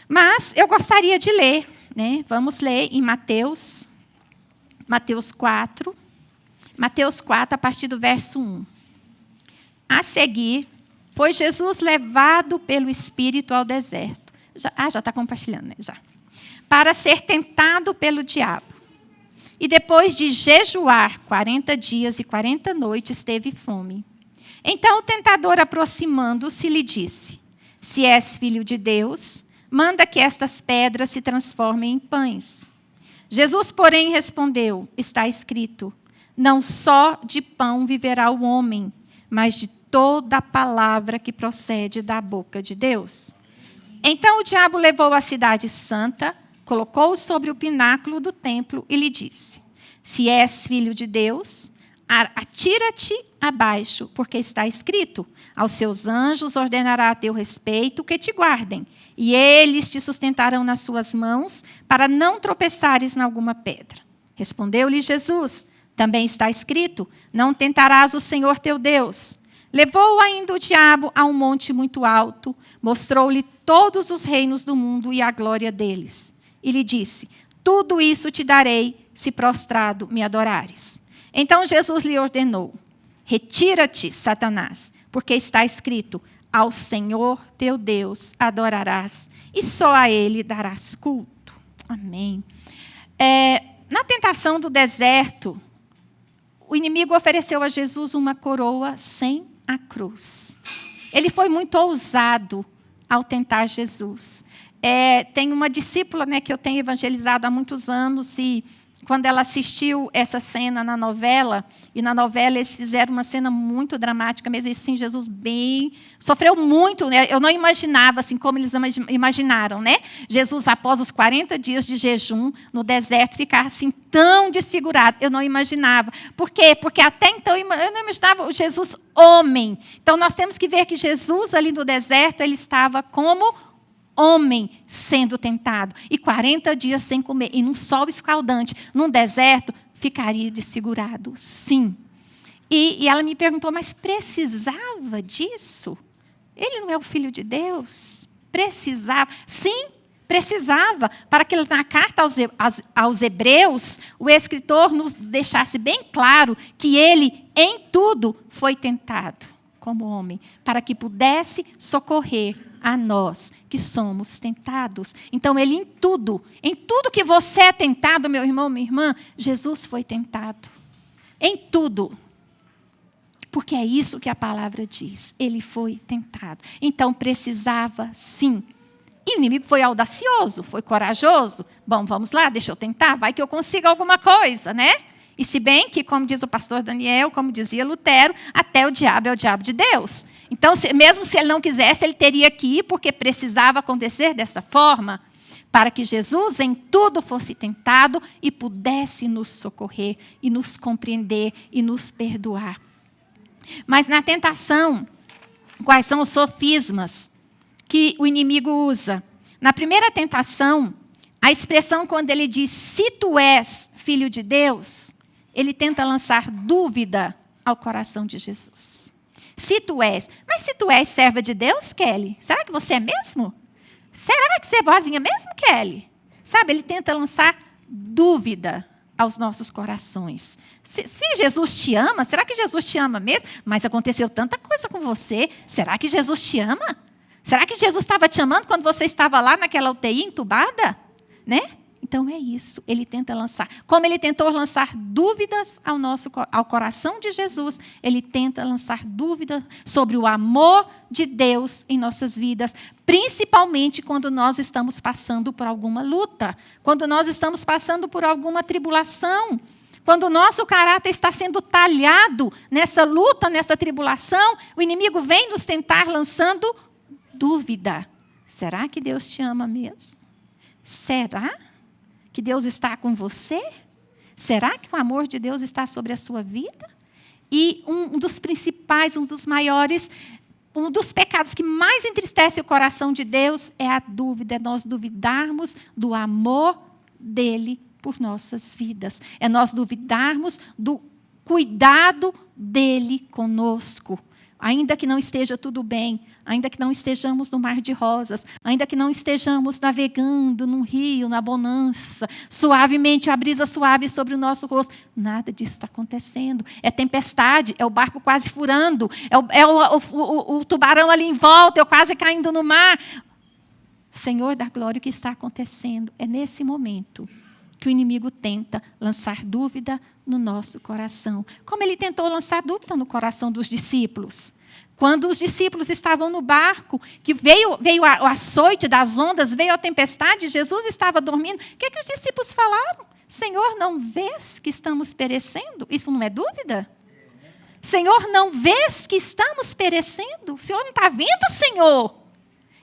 mas eu gostaria de ler, né, vamos ler em Mateus 4, a partir do verso 1. A seguir, foi Jesus levado pelo Espírito ao deserto. Já está compartilhando, né? Já. Para ser tentado pelo diabo. E depois de jejuar 40 dias e 40 noites, teve fome. Então o tentador, aproximando-se, lhe disse: se és filho de Deus, manda que estas pedras se transformem em pães. Jesus, porém, respondeu: está escrito, não só de pão viverá o homem, mas de toda a palavra que procede da boca de Deus. Então o diabo levou a cidade santa, colocou-o sobre o pináculo do templo e lhe disse: se és filho de Deus, atira-te abaixo, porque está escrito, aos seus anjos ordenará a teu respeito que te guardem, e eles te sustentarão nas suas mãos, para não tropeçares em alguma pedra. Respondeu-lhe Jesus: também está escrito, não tentarás o Senhor teu Deus. Levou ainda o diabo a um monte muito alto, mostrou-lhe todos os reinos do mundo e a glória deles. E lhe disse: tudo isso te darei, se prostrado me adorares. Então Jesus lhe ordenou: retira-te, Satanás, porque está escrito, ao Senhor teu Deus adorarás, e só a Ele darás culto. Amém. Na tentação do deserto, o inimigo ofereceu a Jesus uma coroa sem a cruz. Ele foi muito ousado ao tentar Jesus. Tem uma discípula, né, que eu tenho evangelizado há muitos anos, e quando ela assistiu essa cena na novela, e na novela eles fizeram uma cena muito dramática, mesmo assim, Jesus sofreu muito, né? Eu não imaginava assim como eles imaginaram, né? Jesus, após os 40 dias de jejum no deserto, ficar assim tão desfigurado. Eu não imaginava. Por quê? Porque até então eu não imaginava o Jesus homem. Então nós temos que ver que Jesus ali no deserto, ele estava como homem sendo tentado, e 40 dias sem comer, e num sol escaldante, num deserto, ficaria desfigurado, sim. E ela me perguntou, mas precisava disso? Ele não é o Filho de Deus? Precisava? Sim, precisava, para que na carta aos Hebreus, o escritor nos deixasse bem claro que ele, em tudo, foi tentado como homem, para que pudesse socorrer a nós que somos tentados. Então, ele em tudo que você é tentado, meu irmão, minha irmã, Jesus foi tentado. Em tudo. Porque é isso que a palavra diz. Ele foi tentado. Então, precisava sim. E o inimigo foi audacioso, foi corajoso. Bom, vamos lá, deixa eu tentar, vai que eu consiga alguma coisa, né? E se bem que, como diz o pastor Daniel, como dizia Lutero, até o diabo é o diabo de Deus. Então, mesmo se ele não quisesse, ele teria que ir, porque precisava acontecer dessa forma. para que Jesus em tudo fosse tentado e pudesse nos socorrer, e nos compreender, e nos perdoar. Mas na tentação, quais são os sofismas que o inimigo usa? Na primeira tentação, a expressão quando ele diz, se tu és filho de Deus, ele tenta lançar dúvida ao coração de Jesus. Se tu és, mas se tu és serva de Deus, Kelly, será que você é mesmo? Será que você é boazinha mesmo, Kelly? Sabe, ele tenta lançar dúvida aos nossos corações. Se Jesus te ama, será que Jesus te ama mesmo? Mas aconteceu tanta coisa com você, será que Jesus te ama? Será que Jesus estava te amando quando você estava lá naquela UTI entubada? Né? Então é isso, ele tenta lançar. Como ele tentou lançar dúvidas ao coração de Jesus, ele tenta lançar dúvidas sobre o amor de Deus em nossas vidas, principalmente quando nós estamos passando por alguma luta, quando nós estamos passando por alguma tribulação, quando o nosso caráter está sendo talhado nessa luta, nessa tribulação, o inimigo vem nos tentar lançando dúvida. Será que Deus te ama mesmo? Será que Deus está com você? Será que o amor de Deus está sobre a sua vida? E um dos principais, um dos maiores, um dos pecados que mais entristece o coração de Deus é a dúvida, é nós duvidarmos do amor dele por nossas vidas. É nós duvidarmos do cuidado dele conosco. Ainda que não esteja tudo bem, ainda que não estejamos no mar de rosas, ainda que não estejamos navegando num rio, na bonança, suavemente, a brisa suave sobre o nosso rosto, nada disso está acontecendo. É tempestade, é o barco quase furando, é o tubarão ali em volta, eu quase caindo no mar. Senhor da glória, o que está acontecendo? É nesse momento que o inimigo tenta lançar dúvida no nosso coração. Como ele tentou lançar dúvida no coração dos discípulos. Quando os discípulos estavam no barco, que veio o açoite das ondas, veio a tempestade, Jesus estava dormindo. O que os discípulos falaram? Senhor, não vês que estamos perecendo? Isso não é dúvida? Senhor, não vês que estamos perecendo? O Senhor não está vendo, Senhor?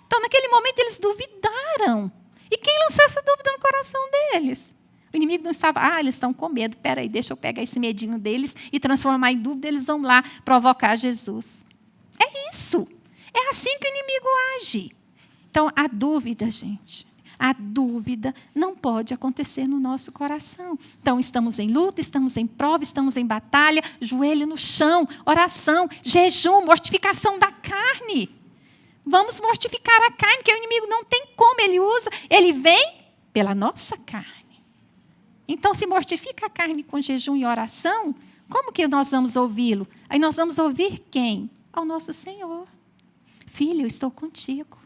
Então, naquele momento, eles duvidaram. E quem lançou essa dúvida no coração deles? O inimigo não estava, eles estão com medo, peraí, deixa eu pegar esse medinho deles e transformar em dúvida, eles vão lá provocar Jesus. É isso. É assim que o inimigo age. Então, a dúvida, gente, a dúvida não pode acontecer no nosso coração. Então, estamos em luta, estamos em prova, estamos em batalha, joelho no chão, oração, jejum, mortificação da carne. Vamos mortificar a carne, que o inimigo não tem como, ele vem pela nossa carne. Então, se mortifica a carne com jejum e oração, como que nós vamos ouvi-lo? Aí nós vamos ouvir quem? Ao nosso Senhor. Filha, eu estou contigo.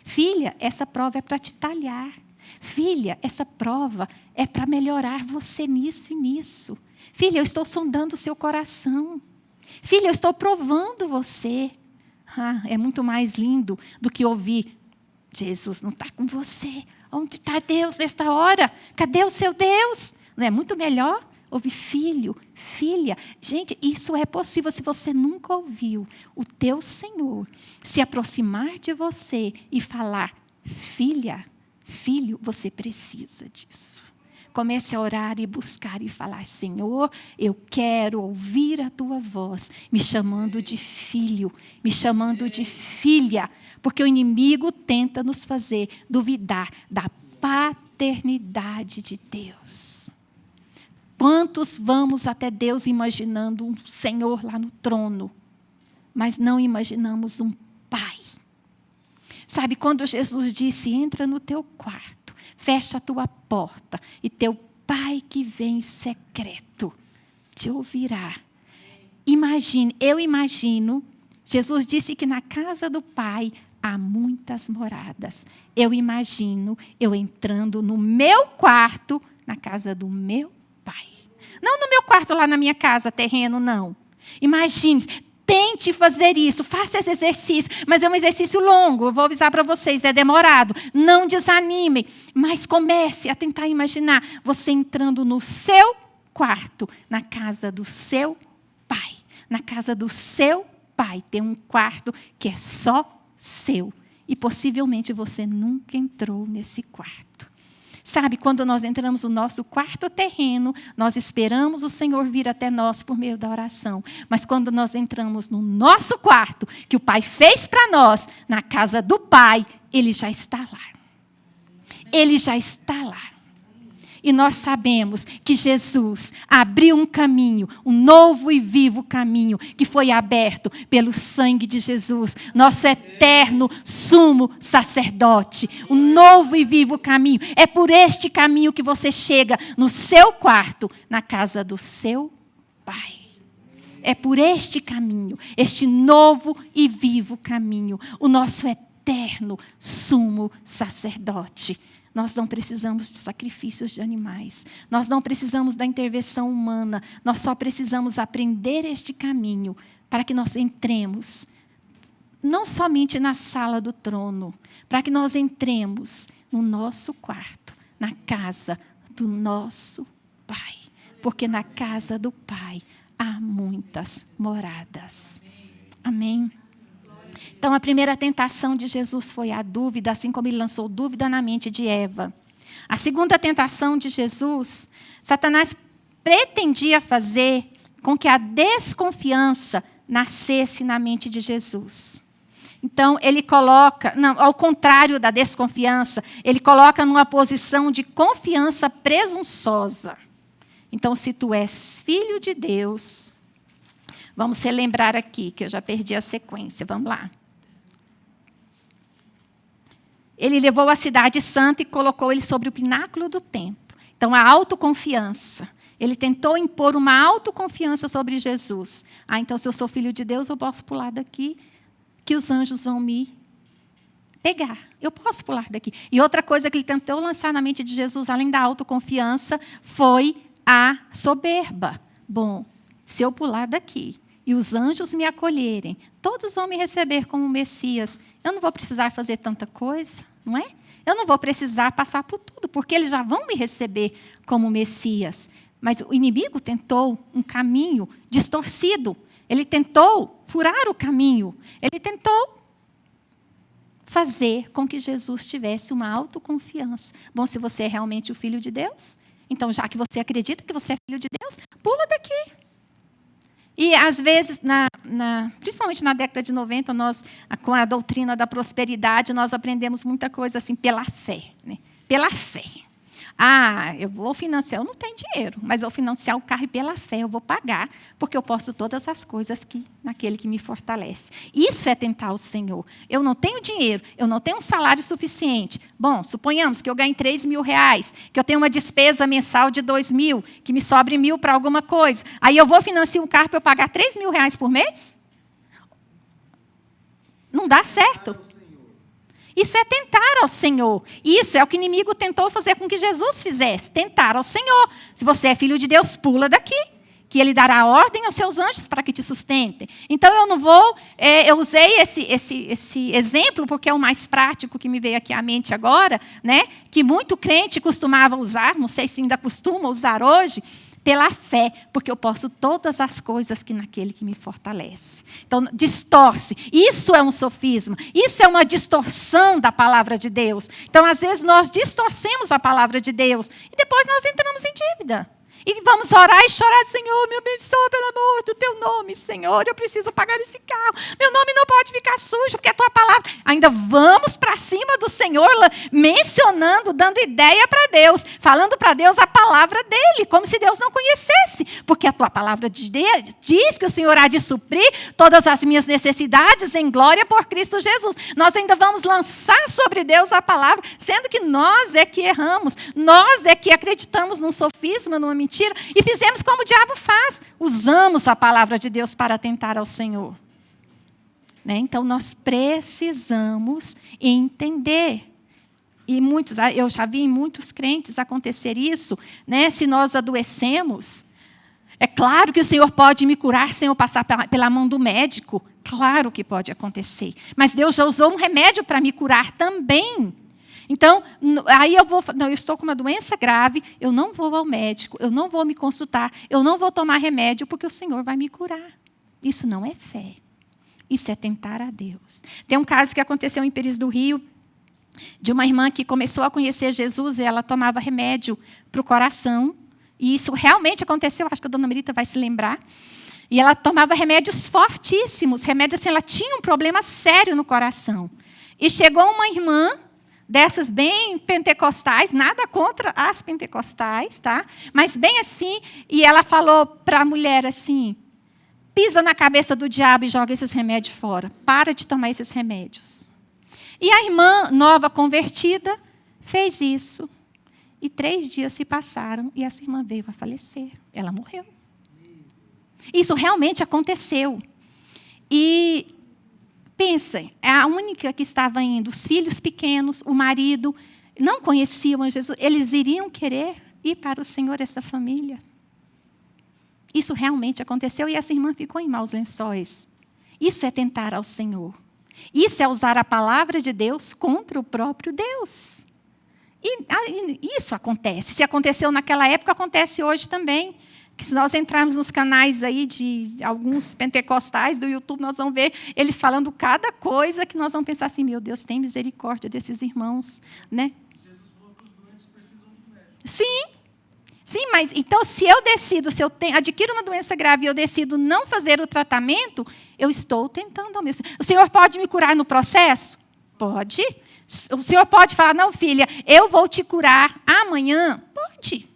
Filha, essa prova é para te talhar. Filha, essa prova é para melhorar você nisso e nisso. Filha, eu estou sondando o seu coração. Filha, eu estou provando você. É muito mais lindo do que ouvir, Jesus não está com você. Onde está Deus nesta hora? Cadê o seu Deus? Não é muito melhor ouvir filho, filha? Gente, isso é possível se você nunca ouviu o teu Senhor se aproximar de você e falar, filha, filho, você precisa disso. Comece a orar e buscar e falar, Senhor, eu quero ouvir a tua voz, me chamando de filho, me chamando de filha, porque o inimigo tenta nos fazer duvidar da paternidade de Deus. Quantos vamos até Deus imaginando um Senhor lá no trono, mas não imaginamos um Pai? Sabe, quando Jesus disse, entra no teu quarto, fecha a tua porta e teu Pai que vem em secreto te ouvirá. Eu imagino, Jesus disse que na casa do Pai há muitas moradas. Eu imagino eu entrando no meu quarto, na casa do meu Pai. Não no meu quarto lá na minha casa, terreno, não. Imagine, tente fazer isso, faça esse exercício, mas é um exercício longo, eu vou avisar para vocês, é demorado. Não desanime, mas comece a tentar imaginar você entrando no seu quarto, na casa do seu Pai. Na casa do seu Pai tem um quarto que é só seu. E possivelmente você nunca entrou nesse quarto. Sabe, quando nós entramos no nosso quarto terreno, nós esperamos o Senhor vir até nós por meio da oração. Mas quando nós entramos no nosso quarto, que o Pai fez para nós, na casa do Pai, Ele já está lá. Ele já está lá. E nós sabemos que Jesus abriu um caminho, um novo e vivo caminho, que foi aberto pelo sangue de Jesus, nosso eterno sumo sacerdote. Um novo e vivo caminho. É por este caminho que você chega no seu quarto, na casa do seu Pai. É por este caminho, este novo e vivo caminho, o nosso eterno sumo sacerdote. Nós não precisamos de sacrifícios de animais. Nós não precisamos da intervenção humana. Nós só precisamos aprender este caminho para que nós entremos, não somente na sala do trono, para que nós entremos no nosso quarto, na casa do nosso Pai. Porque na casa do Pai há muitas moradas. Amém? Então, a primeira tentação de Jesus foi a dúvida, assim como ele lançou dúvida na mente de Eva. A segunda tentação de Jesus, Satanás pretendia fazer com que a desconfiança nascesse na mente de Jesus. Então, ele coloca, ao contrário da desconfiança, ele coloca numa posição de confiança presunçosa. Então, se tu és filho de Deus, vamos relembrar aqui, que eu já perdi a sequência, vamos lá. Ele levou a cidade santa e colocou ele sobre o pináculo do templo. Então, a autoconfiança. Ele tentou impor uma autoconfiança sobre Jesus. Então, se eu sou filho de Deus, eu posso pular daqui, que os anjos vão me pegar. Eu posso pular daqui. E outra coisa que ele tentou lançar na mente de Jesus, além da autoconfiança, foi a soberba. Bom, se eu pular daqui e os anjos me acolherem, todos vão me receber como Messias. Eu não vou precisar fazer tanta coisa, não é? Eu não vou precisar passar por tudo, porque eles já vão me receber como Messias. Mas o inimigo tentou um caminho distorcido. Ele tentou furar o caminho. Ele tentou fazer com que Jesus tivesse uma autoconfiança. Bom, se você é realmente o Filho de Deus, então, já que você acredita que você é Filho de Deus, pula daqui. E, às vezes, principalmente na década de 90, nós, com a doutrina da prosperidade, nós aprendemos muita coisa assim pela fé. Né? Pela fé. Eu vou financiar, eu não tenho dinheiro, mas eu vou financiar o carro e pela fé eu vou pagar, porque eu posso todas as coisas naquele que me fortalece. Isso é tentar o Senhor. Eu não tenho dinheiro, eu não tenho um salário suficiente. Bom, suponhamos que eu ganhe R$3.000, que eu tenho uma despesa mensal de R$2.000, que me sobre R$1.000 para alguma coisa. Aí eu vou financiar um carro para eu pagar R$3.000 por mês? Não dá certo. Isso é tentar ao Senhor. Isso é o que o inimigo tentou fazer com que Jesus fizesse. Tentar ao Senhor. Se você é filho de Deus, pula daqui. Que Ele dará ordem aos seus anjos para que te sustentem. Então, eu não vou... eu usei esse exemplo porque é o mais prático que me veio aqui à mente agora, né? Que muito crente costumava usar, não sei se ainda costuma usar hoje, pela fé, porque eu posso todas as coisas que naquele que me fortalece. Então, distorce. Isso é um sofisma. Isso é uma distorção da palavra de Deus. Então, às vezes, nós distorcemos a palavra de Deus e depois nós entramos em dívida. E vamos orar e chorar, Senhor, me abençoa pelo amor do teu nome, Senhor, eu preciso pagar esse carro, meu nome não pode ficar sujo, porque a tua palavra... Ainda vamos para cima do Senhor, mencionando, dando ideia para Deus, falando para Deus a palavra dele, como se Deus não conhecesse, porque a tua palavra diz que o Senhor há de suprir todas as minhas necessidades em glória por Cristo Jesus. Nós ainda vamos lançar sobre Deus a palavra, sendo que nós é que erramos, nós é que acreditamos num sofisma, numa mentira, e fizemos como o diabo faz. Usamos a palavra de Deus para tentar ao Senhor. Né? Então, nós precisamos entender. E eu já vi em muitos crentes acontecer isso. Né? Se nós adoecemos, é claro que o Senhor pode me curar sem eu passar pela mão do médico. Claro que pode acontecer. Mas Deus já usou um remédio para me curar também. Então, aí eu estou com uma doença grave, eu não vou ao médico, eu não vou me consultar, eu não vou tomar remédio, porque o Senhor vai me curar. Isso não é fé. Isso é tentar a Deus. Tem um caso que aconteceu em Pires do Rio, de uma irmã que começou a conhecer Jesus e ela tomava remédio para o coração. E isso realmente aconteceu, acho que a dona Marita vai se lembrar. E ela tomava remédios fortíssimos, remédios assim, ela tinha um problema sério no coração. E chegou uma irmã dessas bem pentecostais, nada contra as pentecostais, tá? Mas bem assim, e ela falou para a mulher assim: pisa na cabeça do diabo e joga esses remédios fora. Para de tomar esses remédios. E a irmã nova convertida fez isso. E 3 dias se passaram e essa irmã veio a falecer. Ela morreu. Isso realmente aconteceu. E pensem, é a única que estava indo, os filhos pequenos, o marido, não conheciam Jesus, eles iriam querer ir para o Senhor, essa família. Isso realmente aconteceu e essa irmã ficou em maus lençóis. Isso é tentar ao Senhor. Isso é usar a palavra de Deus contra o próprio Deus. E isso acontece. Se aconteceu naquela época, acontece hoje também. Que se nós entrarmos nos canais aí de alguns pentecostais do YouTube, nós vamos ver eles falando cada coisa que nós vamos pensar assim: meu Deus, tem misericórdia desses irmãos, né? Jesus falou que os doentes precisam de médico. Sim, mas então se eu decido, se eu adquiro uma doença grave e eu decido não fazer o tratamento, eu estou tentando ao mesmo. O Senhor pode me curar no processo? Pode. O Senhor pode falar: não, filha, eu vou te curar amanhã? Pode.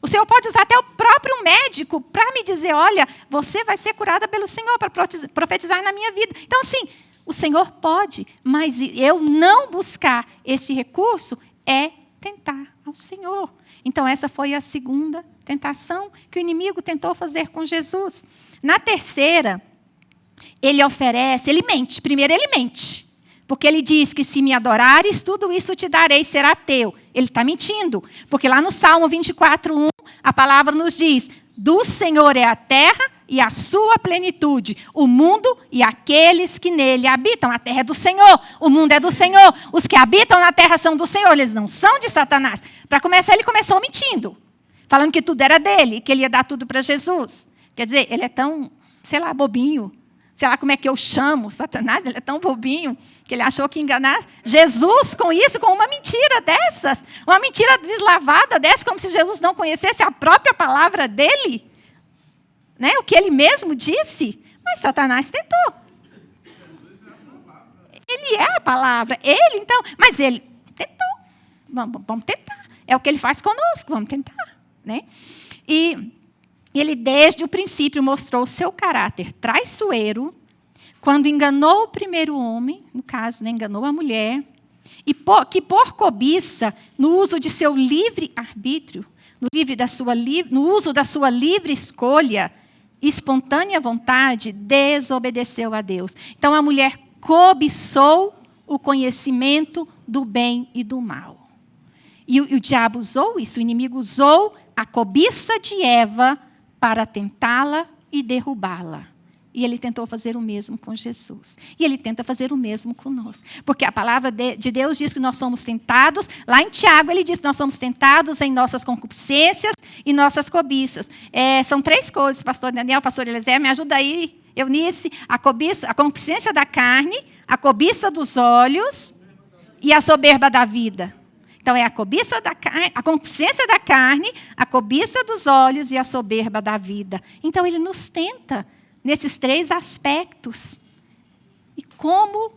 O Senhor pode usar até o próprio médico para me dizer: olha, você vai ser curada pelo Senhor, para profetizar na minha vida. Então, sim, o Senhor pode, mas eu não buscar esse recurso é tentar ao Senhor. Então, essa foi a segunda tentação que o inimigo tentou fazer com Jesus. Na terceira, ele oferece, ele mente. Primeiro, ele mente. Porque ele diz que se me adorares, tudo isso te darei, será teu. Ele está mentindo. Porque lá no Salmo 24:1, a palavra nos diz: do Senhor é a terra e a sua plenitude, o mundo e aqueles que nele habitam. A terra é do Senhor, o mundo é do Senhor. Os que habitam na terra são do Senhor, eles não são de Satanás. Para começar, ele começou mentindo. Falando que tudo era dele, que ele ia dar tudo para Jesus. Quer dizer, ele é tão, sei lá, bobinho. Sei lá como é que eu chamo Satanás, ele é tão bobinho que ele achou que enganar Jesus com isso, com uma mentira dessas. Uma mentira deslavada dessa, como se Jesus não conhecesse a própria palavra dele. Né? O que ele mesmo disse. Mas Satanás tentou. Ele é a palavra. Ele, então, mas ele tentou. Vamos tentar. É o que ele faz conosco, vamos tentar. Né? E ele, desde o princípio, mostrou o seu caráter traiçoeiro, quando enganou o primeiro homem, no caso, né, enganou a mulher, e que por cobiça, no uso de seu livre arbítrio, no uso da sua livre escolha, espontânea vontade, desobedeceu a Deus. Então, a mulher cobiçou o conhecimento do bem e do mal. E o diabo usou isso, o inimigo usou a cobiça de Eva para tentá-la e derrubá-la. E ele tentou fazer o mesmo com Jesus. E ele tenta fazer o mesmo conosco. Porque a palavra de Deus diz que nós somos tentados. Lá em Tiago ele diz que nós somos tentados em nossas concupiscências e nossas cobiças. São 3 coisas, pastor Daniel, pastor Eliezer, me ajuda aí, Eunice. A concupiscência da carne, a cobiça dos olhos e a soberba da vida. Então, é a cobiça da carne, a concupiscência da carne, a cobiça dos olhos e a soberba da vida. Então, ele nos tenta nesses 3 aspectos. E como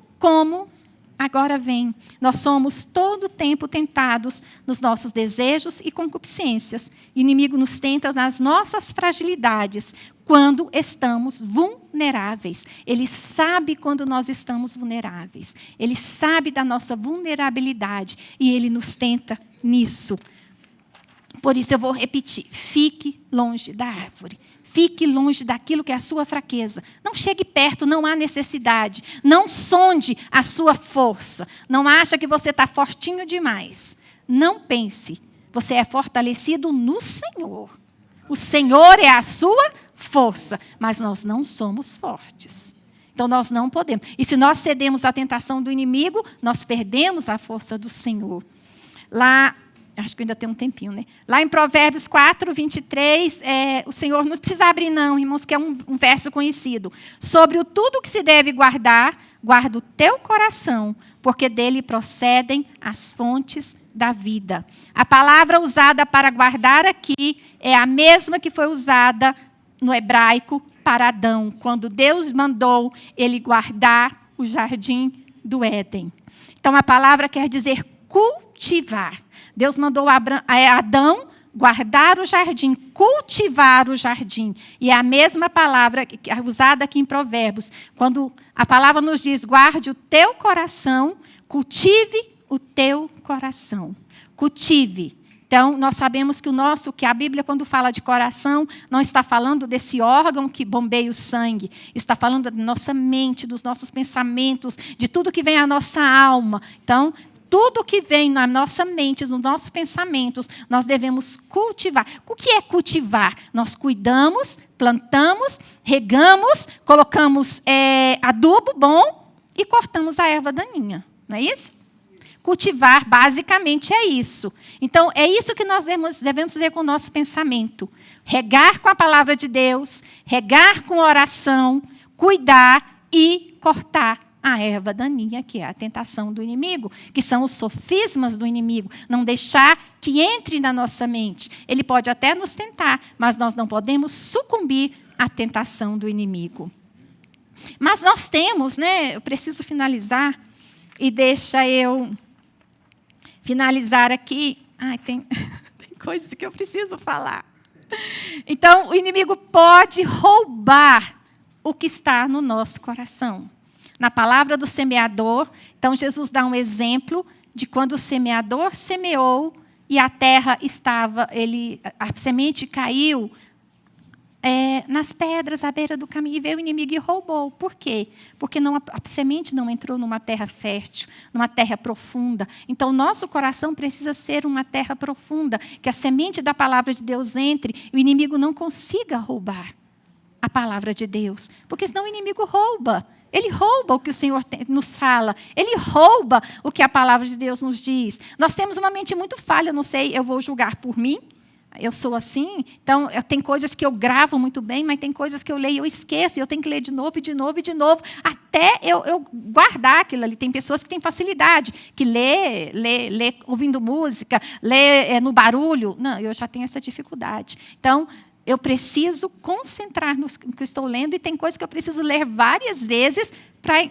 agora vem, nós somos todo o tempo tentados nos nossos desejos e concupiscências. O inimigo nos tenta nas nossas fragilidades, quando estamos vulneráveis. Ele sabe quando nós estamos vulneráveis. Ele sabe da nossa vulnerabilidade e ele nos tenta nisso. Por isso eu vou repetir: fique longe da árvore. Fique longe daquilo que é a sua fraqueza. Não chegue perto, não há necessidade. Não sonde a sua força. Não acha que você está fortinho demais. Não pense. Você é fortalecido no Senhor. O Senhor é a sua força, mas nós não somos fortes. Então, nós não podemos. E se nós cedemos à tentação do inimigo, nós perdemos a força do Senhor. Lá Acho que ainda tem um tempinho, né? Lá em Provérbios 4, 23, o Senhor, não precisa abrir não, irmãos, que é um verso conhecido. Sobre o tudo que se deve guardar, guarda o teu coração, porque dele procedem as fontes da vida. A palavra usada para guardar aqui é a mesma que foi usada no hebraico para Adão, quando Deus mandou ele guardar o jardim do Éden. Então, a palavra quer dizer cultivar. Deus mandou Adão guardar o jardim, cultivar o jardim. E é a mesma palavra usada aqui em Provérbios. Quando a palavra nos diz, guarde o teu coração, cultive o teu coração. Cultive. Então, nós sabemos que a Bíblia, quando fala de coração, não está falando desse órgão que bombeia o sangue. Está falando da nossa mente, dos nossos pensamentos, de tudo que vem à nossa alma. Então, tudo que vem na nossa mente, nos nossos pensamentos, nós devemos cultivar. O que é cultivar? Nós cuidamos, plantamos, regamos, colocamos adubo bom e cortamos a erva daninha. Não é isso? Cultivar, basicamente, é isso. Então, é isso que nós devemos fazer com o nosso pensamento. Regar com a palavra de Deus, regar com oração, cuidar e cortar a erva daninha, que é a tentação do inimigo, que são os sofismas do inimigo. Não deixar que entre na nossa mente. Ele pode até nos tentar, mas nós não podemos sucumbir à tentação do inimigo. Mas nós temos, né? Eu preciso finalizar, e deixa eu finalizar aqui. Tem coisas que eu preciso falar. Então, o inimigo pode roubar o que está no nosso coração. Na palavra do semeador, então Jesus dá um exemplo de quando o semeador semeou e a terra estava, a semente caiu nas pedras à beira do caminho, e veio o inimigo e roubou. Por quê? Porque a semente não entrou numa terra fértil, numa terra profunda. Então, o nosso coração precisa ser uma terra profunda, que a semente da palavra de Deus entre e o inimigo não consiga roubar a palavra de Deus. Porque senão o inimigo rouba. Ele rouba o que o Senhor nos fala. Ele rouba o que a palavra de Deus nos diz. Nós temos uma mente muito falha, não sei, eu vou julgar por mim. Eu sou assim, então tem coisas que eu gravo muito bem, mas tem coisas que eu leio e eu esqueço, e eu tenho que ler de novo, e de novo, e de novo, até eu guardar aquilo ali. Tem pessoas que têm facilidade, que lê ouvindo música, lê no barulho. Não, eu já tenho essa dificuldade. Então, eu preciso concentrar no que eu estou lendo, e tem coisas que eu preciso ler várias vezes para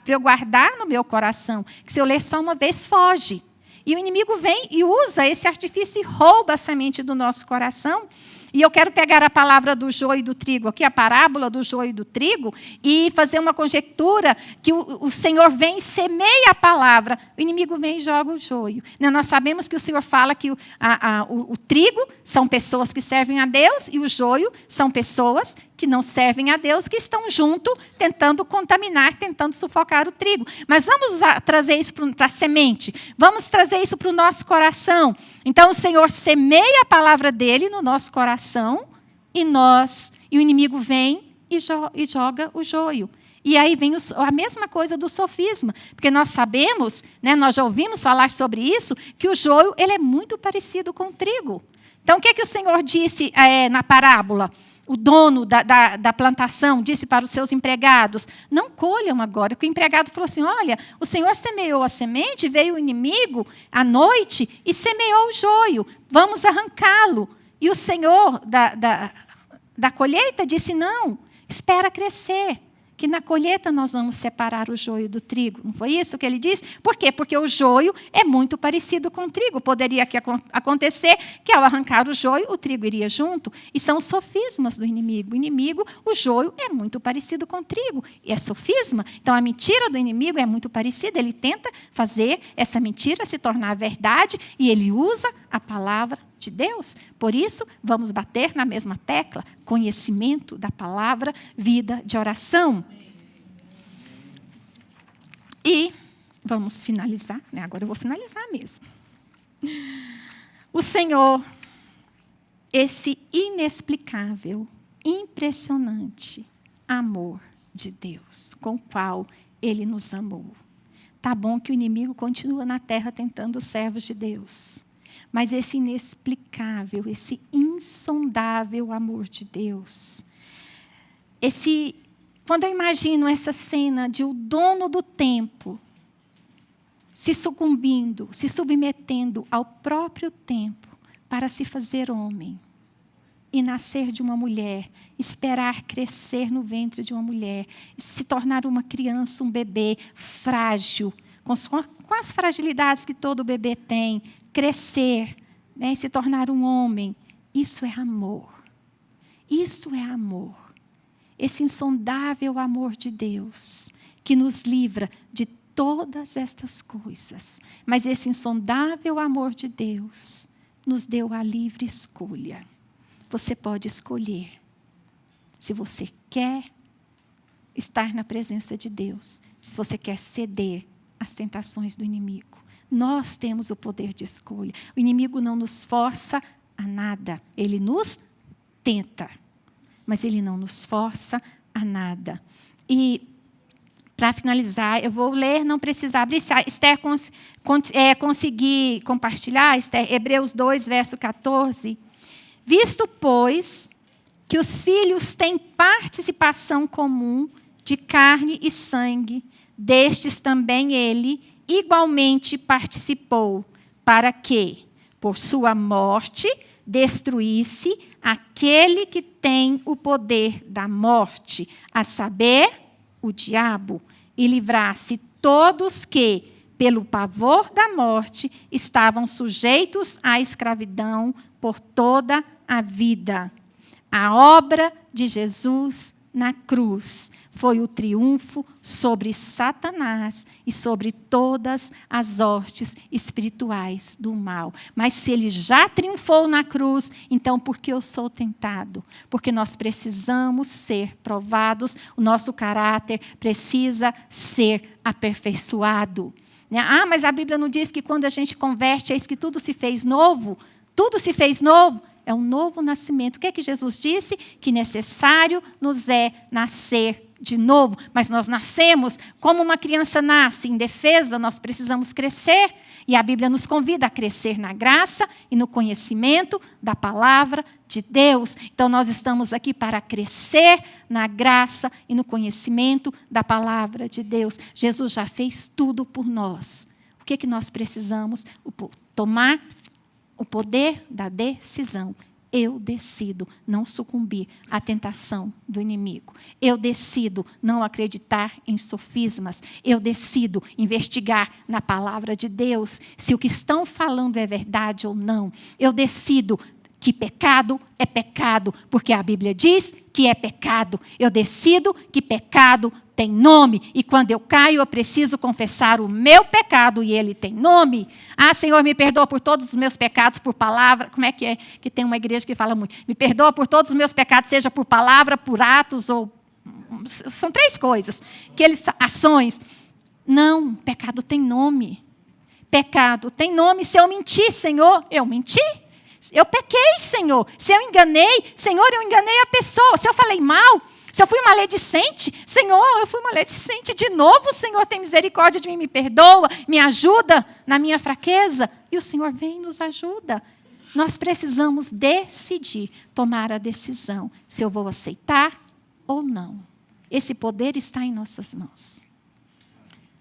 eu guardar no meu coração, que se eu ler só uma vez, foge. E o inimigo vem e usa esse artifício e rouba a semente do nosso coração. E eu quero pegar a palavra do joio e do trigo aqui, a parábola do joio e do trigo, e fazer uma conjectura que o Senhor vem e semeia a palavra. O inimigo vem e joga o joio. Nós sabemos que o Senhor fala que o trigo são pessoas que servem a Deus e o joio são pessoas que não servem a Deus, que estão junto, tentando contaminar, tentando sufocar o trigo. Mas vamos trazer isso para a semente. Vamos trazer isso para o nosso coração. Então, o Senhor semeia a palavra dele no nosso coração e o inimigo vem e joga o joio. E aí vem a mesma coisa do sofisma. Porque nós sabemos, nós já ouvimos falar sobre isso, que o joio ele é muito parecido com o trigo. Então, o que o Senhor disse na parábola? O dono da plantação disse para os seus empregados, não colham agora. Porque o empregado falou assim, olha, o Senhor semeou a semente, veio o inimigo à noite e semeou o joio. Vamos arrancá-lo. E o Senhor da colheita disse, não, espera crescer, que na colheita nós vamos separar o joio do trigo. Não foi isso que ele disse? Por quê? Porque o joio é muito parecido com o trigo. Poderia acontecer que ao arrancar o joio, o trigo iria junto. E são os sofismas do inimigo. O inimigo, o joio é muito parecido com o trigo. E é sofisma. Então, a mentira do inimigo é muito parecida. Ele tenta fazer essa mentira se tornar verdade e ele usa a palavra de Deus. Por isso, vamos bater na mesma tecla, conhecimento da palavra, vida de oração. E vamos finalizar, agora eu vou finalizar mesmo. O Senhor, esse inexplicável, impressionante amor de Deus, com o qual Ele nos amou. Tá bom que o inimigo continua na terra tentando os servos de Deus. mas esse inexplicável, esse insondável amor de Deus. Quando eu imagino essa cena de o dono do tempo se sucumbindo, se submetendo ao próprio tempo para se fazer homem e nascer de uma mulher, esperar crescer no ventre de uma mulher, se tornar uma criança, um bebê frágil, com as fragilidades que todo bebê tem, crescer, né, se tornar um homem. Isso é amor. Isso é amor. Esse insondável amor de Deus, que nos livra de todas estas coisas. Mas esse insondável amor de Deus nos deu a livre escolha. Você pode escolher se você quer estar na presença de Deus, se você quer ceder às tentações do inimigo. Nós temos o poder de escolha. O inimigo não nos força a nada. Ele nos tenta, mas ele não nos força a nada. E, para finalizar, eu vou ler, não precisa abrir. Se a Esther conseguir compartilhar, Esther, Hebreus 2, verso 14. Visto, pois, que os filhos têm participação comum de carne e sangue, destes também ele igualmente participou, para que, por sua morte, destruísse aquele que tem o poder da morte, a saber, o diabo, e livrasse todos que, pelo pavor da morte, estavam sujeitos à escravidão por toda a vida. A obra de Jesus na cruz foi o triunfo sobre Satanás e sobre todas as hostes espirituais do mal. Mas se ele já triunfou na cruz, então por que eu sou tentado? Porque nós precisamos ser provados, o nosso caráter precisa ser aperfeiçoado. Ah, mas a Bíblia não diz que quando a gente converte, eis que tudo se fez novo? Tudo se fez novo? É um novo nascimento. O que é que Jesus disse? Que necessário nos é nascer de novo. Mas nós nascemos como uma criança nasce, indefesa, nós precisamos crescer. E a Bíblia nos convida a crescer na graça e no conhecimento da palavra de Deus. Então, nós estamos aqui para crescer na graça e no conhecimento da palavra de Deus. Jesus já fez tudo por nós. O que é que nós precisamos? Tomar o poder da decisão. Eu decido não sucumbir à tentação do inimigo. Eu decido não acreditar em sofismas. Eu decido investigar na palavra de Deus se o que estão falando é verdade ou não. Eu decido que pecado é pecado, porque a Bíblia diz que é pecado. Eu decido que pecado tem nome, e quando eu caio, eu preciso confessar o meu pecado, e ele tem nome. Ah, Senhor, me perdoa por todos os meus pecados por palavra. Como é? Que tem uma igreja que fala muito. Me perdoa por todos os meus pecados, seja por palavra, por atos, ou... São 3 coisas. Ações. Não, pecado tem nome. Pecado tem nome. Se eu mentir, Senhor, eu menti. Eu pequei, Senhor. Se eu enganei, Senhor, eu enganei a pessoa. Se eu falei mal, se eu fui maledicente, Senhor, eu fui maledicente de novo. Senhor, tem misericórdia de mim, me perdoa, me ajuda na minha fraqueza. E o Senhor vem e nos ajuda. Nós precisamos decidir, tomar a decisão, se eu vou aceitar ou não. Esse poder está em nossas mãos.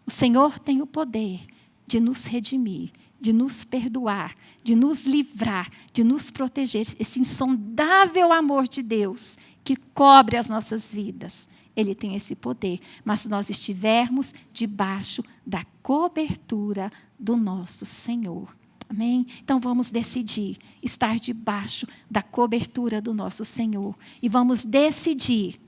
O Senhor tem o poder de nos redimir, de nos perdoar, de nos livrar, de nos proteger. Esse insondável amor de Deus que cobre as nossas vidas. Ele tem esse poder. Mas se nós estivermos debaixo da cobertura do nosso Senhor. Amém? Então vamos decidir estar debaixo da cobertura do nosso Senhor. E vamos decidir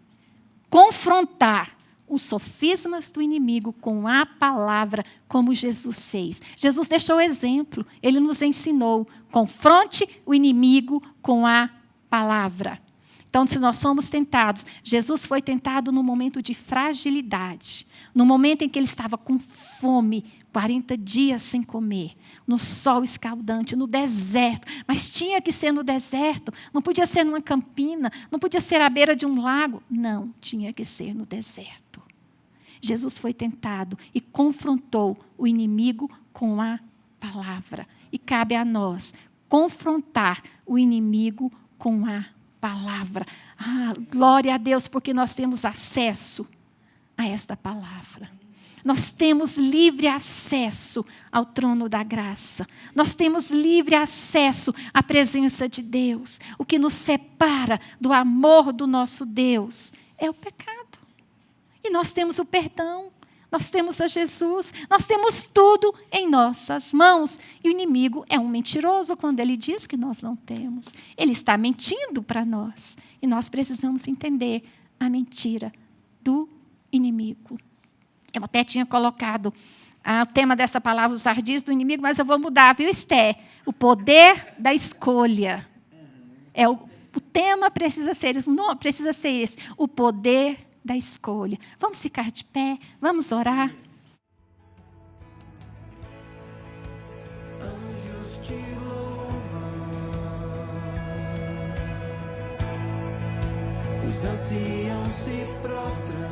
confrontar os sofismas do inimigo com a palavra, como Jesus fez. Jesus deixou o exemplo, ele nos ensinou. Confronte o inimigo com a palavra. Então, se nós somos tentados, Jesus foi tentado no momento de fragilidade, no momento em que ele estava com fome, 40 dias sem comer, no sol escaldante, no deserto. Mas tinha que ser no deserto, não podia ser numa campina, não podia ser à beira de um lago. Não, tinha que ser no deserto. Jesus foi tentado e confrontou o inimigo com a palavra. e cabe a nós confrontar o inimigo com a palavra. Glória a Deus, porque nós temos acesso a esta palavra. Nós temos livre acesso ao trono da graça. Nós temos livre acesso à presença de Deus. O que nos separa do amor do nosso Deus é o pecado. E nós temos o perdão. Nós temos a Jesus. Nós temos tudo em nossas mãos. E o inimigo é um mentiroso quando ele diz que nós não temos. Ele está mentindo para nós. E nós precisamos entender a mentira do inimigo. Eu até tinha colocado o tema dessa palavra, os ardis do inimigo, mas eu vou mudar, viu, Esté? O poder da escolha. O tema precisa ser esse, o poder da escolha. Vamos ficar de pé, vamos orar. Anjos te louvam, os anciãos se prostram.